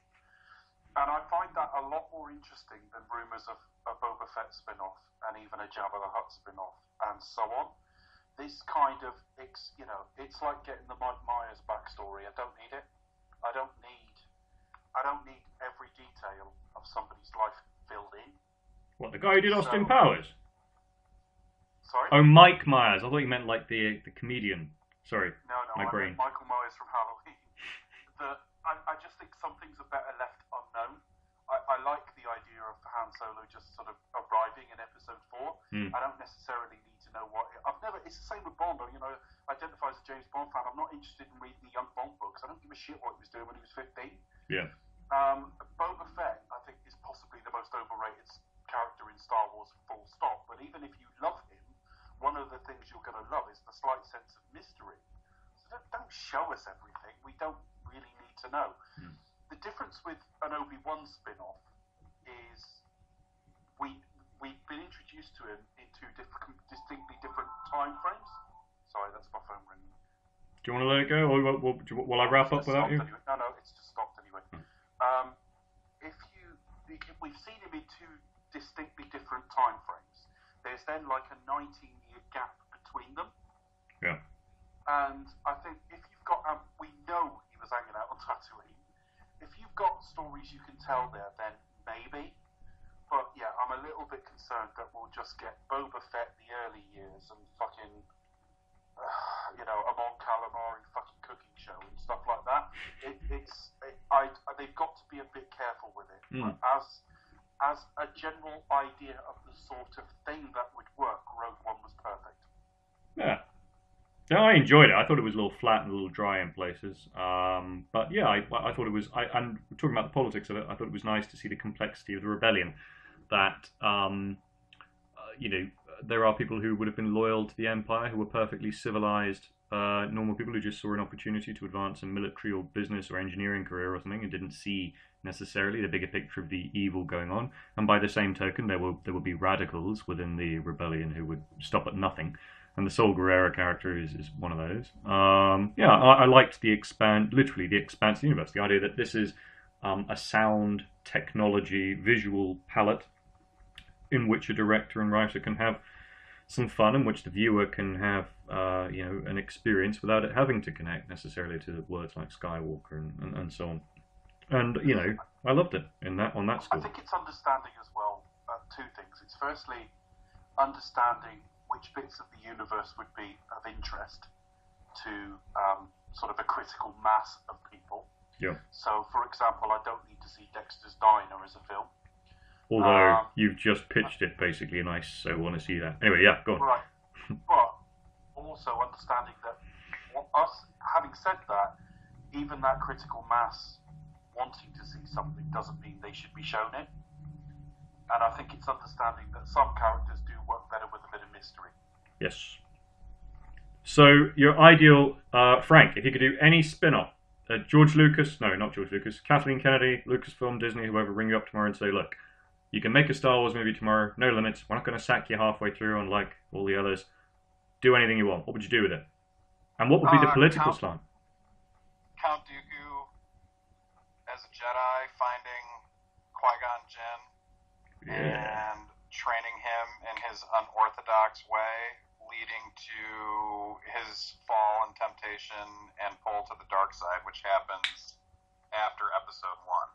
And I find that a lot more interesting than rumours of a Boba Fett spin-off and even a Jabba the Hutt spin-off and so on. This kind of, it's like getting the Mike Myers backstory. I don't need it. I don't need every detail of somebody's life filled in. What, the guy who did Austin Powers? Sorry? Oh, Mike Myers. I thought you meant like the comedian. Sorry, No, my brain. Michael Myers from Halloween. I just think some things are better left unknown. I like the idea of Han Solo just sort of arriving in episode 4. I don't necessarily need to know what... It's the same with Bond. Identify as a James Bond fan. I'm not interested in reading the young Bond books. I don't give a shit what he was doing when he was 15. Yeah. Boba Fett, I think, is possibly the most overrated character in Star Wars, full stop. But even if you love him, one of the things you're going to love is the slight sense of mystery. So don't show us everything. We don't really need to know. The difference with an Obi-Wan spin-off is we've been introduced to him in two distinctly different time frames. Sorry, that's my phone ringing. Do you want to let it go, or will I wrap up without you? Anyway. No, it's just stopped anyway. We've seen him in two distinctly different time frames. There's then like a 19-year gap between them. Yeah. And I think if you've got, we know he was hanging out on Tatooine. If you've got stories you can tell there, then maybe. But yeah, I'm a little bit concerned that we'll just get Boba Fett the early years and fucking, a Mon Calamari fucking cooking show and stuff like that. They've got to be a bit careful with it. As a general idea of the sort of thing that would work, Rogue One was perfect. Yeah. No, I enjoyed it. I thought it was a little flat and a little dry in places. But yeah, I thought it was... and talking about the politics of it, I thought it was nice to see the complexity of the rebellion. That, there are people who would have been loyal to the Empire, who were perfectly civilized, normal people who just saw an opportunity to advance a military or business or engineering career or something and didn't see necessarily the bigger picture of the evil going on. And by the same token, there will be radicals within the rebellion who would stop at nothing. And the Sol Guerrera character is one of those. I liked the expanse of the universe. The idea that this is a sound technology visual palette in which a director and writer can have some fun, in which the viewer can have an experience without it having to connect necessarily to words like Skywalker and so on. And I loved it on that score. I think it's understanding as well two things. It's firstly understanding which bits of the universe would be of interest to sort of a critical mass of people. Yeah. So, for example, I don't need to see Dexter's Diner as a film. Although you've just pitched it basically, and I so want to see that. Anyway, yeah, go on. Right. But also understanding that having said that, even that critical mass wanting to see something doesn't mean they should be shown it. And I think it's understanding that some characters do work better with a bit of mystery. Yes. So your ideal, Frank, if you could do any spin-off, George Lucas, no, not George Lucas, Kathleen Kennedy, Lucasfilm, Disney, whoever, ring you up tomorrow and say, look, you can make a Star Wars movie tomorrow, no limits. We're not going to sack you halfway through, unlike all the others. Do anything you want. What would you do with it? And what would be the political slant? Count Dooku as a Jedi, finding Qui-Gon Jinn and training him in his unorthodox way, leading to his fall and temptation and pull to the dark side, which happens after Episode 1.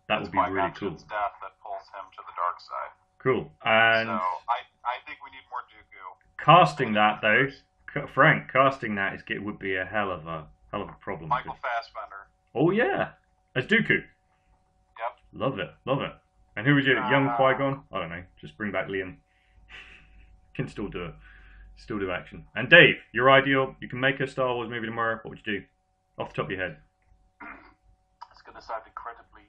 That would be really cool. It's death that pulls him to the dark side. Cool. And so I think we need more Dooku. Casting that though, Frank, would be a hell of a problem. Michael Fassbender. Oh yeah, as Dooku. Yep. Love it. And who was your young Qui-Gon? I don't know. Just bring back Liam. Can still do it. Still do action. And Dave, your ideal. You can make a Star Wars movie tomorrow. What would you do? Off the top of your head. It's going to sound incredibly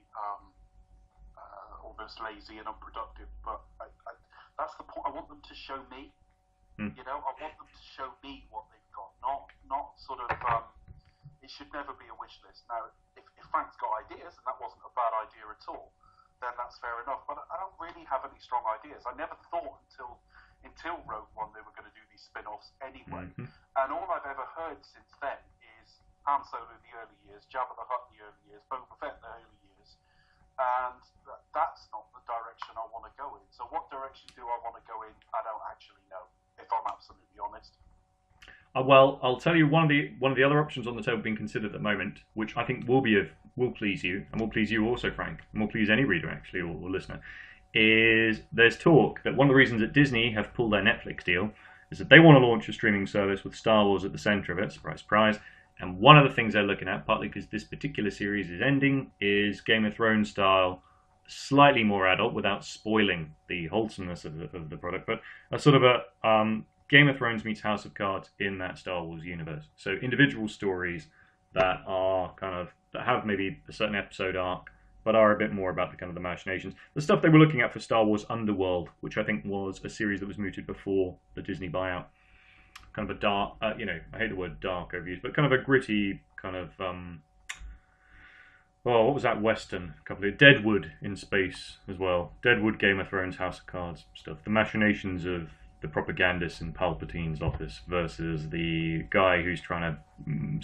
almost lazy and unproductive, but that's the point. I want them to show me. You know, I want them to show me what they've got, not sort of. It should never be a wish list. Now, if Frank's got ideas, and that wasn't a bad idea at all, then that's fair enough. But I don't really have any strong ideas. I never thought until Rogue One they were going to do these spin-offs anyway. And all I've ever heard since then is Han Solo in the early years, Jabba the Hutt in the early years, Boba Fett in the early years, and that's not the direction I want to go in. So what direction do I want to go in? I don't actually know, if I'm absolutely honest. Well, I'll tell you one of the other options on the table being considered at the moment, which I think will please you, and will please you also, Frank, and will please any reader actually or listener, is there's talk that one of the reasons that Disney have pulled their Netflix deal is that they want to launch a streaming service with Star Wars at the centre of it, surprise, surprise. And one of the things they're looking at, partly because this particular series is ending, is Game of Thrones style, slightly more adult without spoiling the wholesomeness of the product, but a sort of a Game of Thrones meets House of Cards in that Star Wars universe. So individual stories that have maybe a certain episode arc, but are a bit more about the kind of the machinations. The stuff they were looking at for Star Wars Underworld, which I think was a series that was mooted before the Disney buyout. Kind of a dark, I hate the word dark overused, but kind of a gritty kind of, what was that Western? A couple of Deadwood in space as well. Deadwood, Game of Thrones, House of Cards stuff. The machinations of the propagandist in Palpatine's office versus the guy who's trying to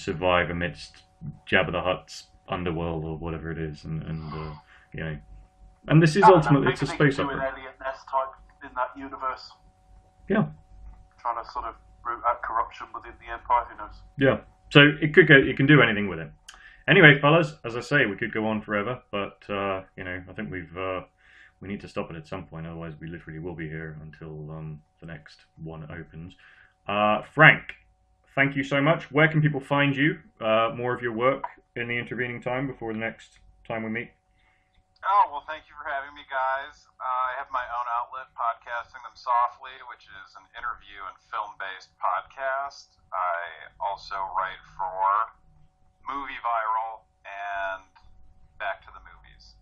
survive amidst Jabba the Hutt's underworld or whatever it is, and this is ultimately it's a space opera. An Elliot Ness type in that universe. Yeah. Trying to sort of root out corruption within the Empire. Who knows? Yeah. So it could go. You can do anything with it. Anyway, fellas, as I say, we could go on forever, but I think we need to stop it at some point. Otherwise, we literally will be here until the next one opens. Frank, thank you so much. Where can people find you? More of your work in the intervening time before the next time we meet. Oh, well, thank you for having me, guys. I have my own outlet, Podcasting Them Softly, which is an interview and film-based podcast. I also write for Movie Viral and Back to the Movies.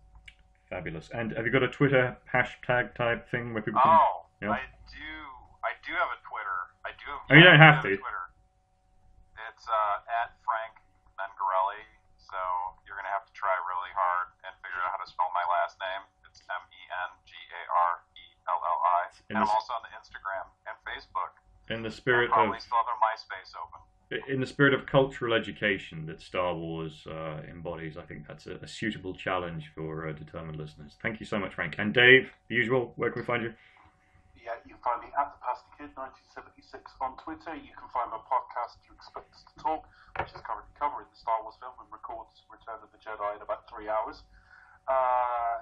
Fabulous. And have you got a Twitter hashtag type thing where people can... Yeah. I do have a Twitter. You don't have to. Twitter. It's at Frank Mengarelli, so you're going to have to try really hard and figure out how to spell my last name. It's Mengarelli. And I'm also on the Instagram and Facebook. In the spirit probably still have their MySpace open. In the spirit of cultural education that Star Wars embodies, I think that's a suitable challenge for determined listeners. Thank you so much, Frank. And Dave, the usual, where can we find you? Yeah, you can find me at the Pasty Kid 1976 on Twitter. You can find my podcast, You Expect Us to Talk, which is currently covering the Star Wars film and records Return of the Jedi in about 3 hours.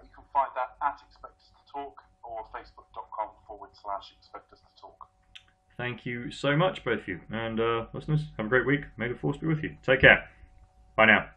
You can find that at Expect Us to Talk or facebook.com/Expect Us to Talk. Thank you so much, both of you. And listeners, have a great week. May the force be with you. Take care. Bye now.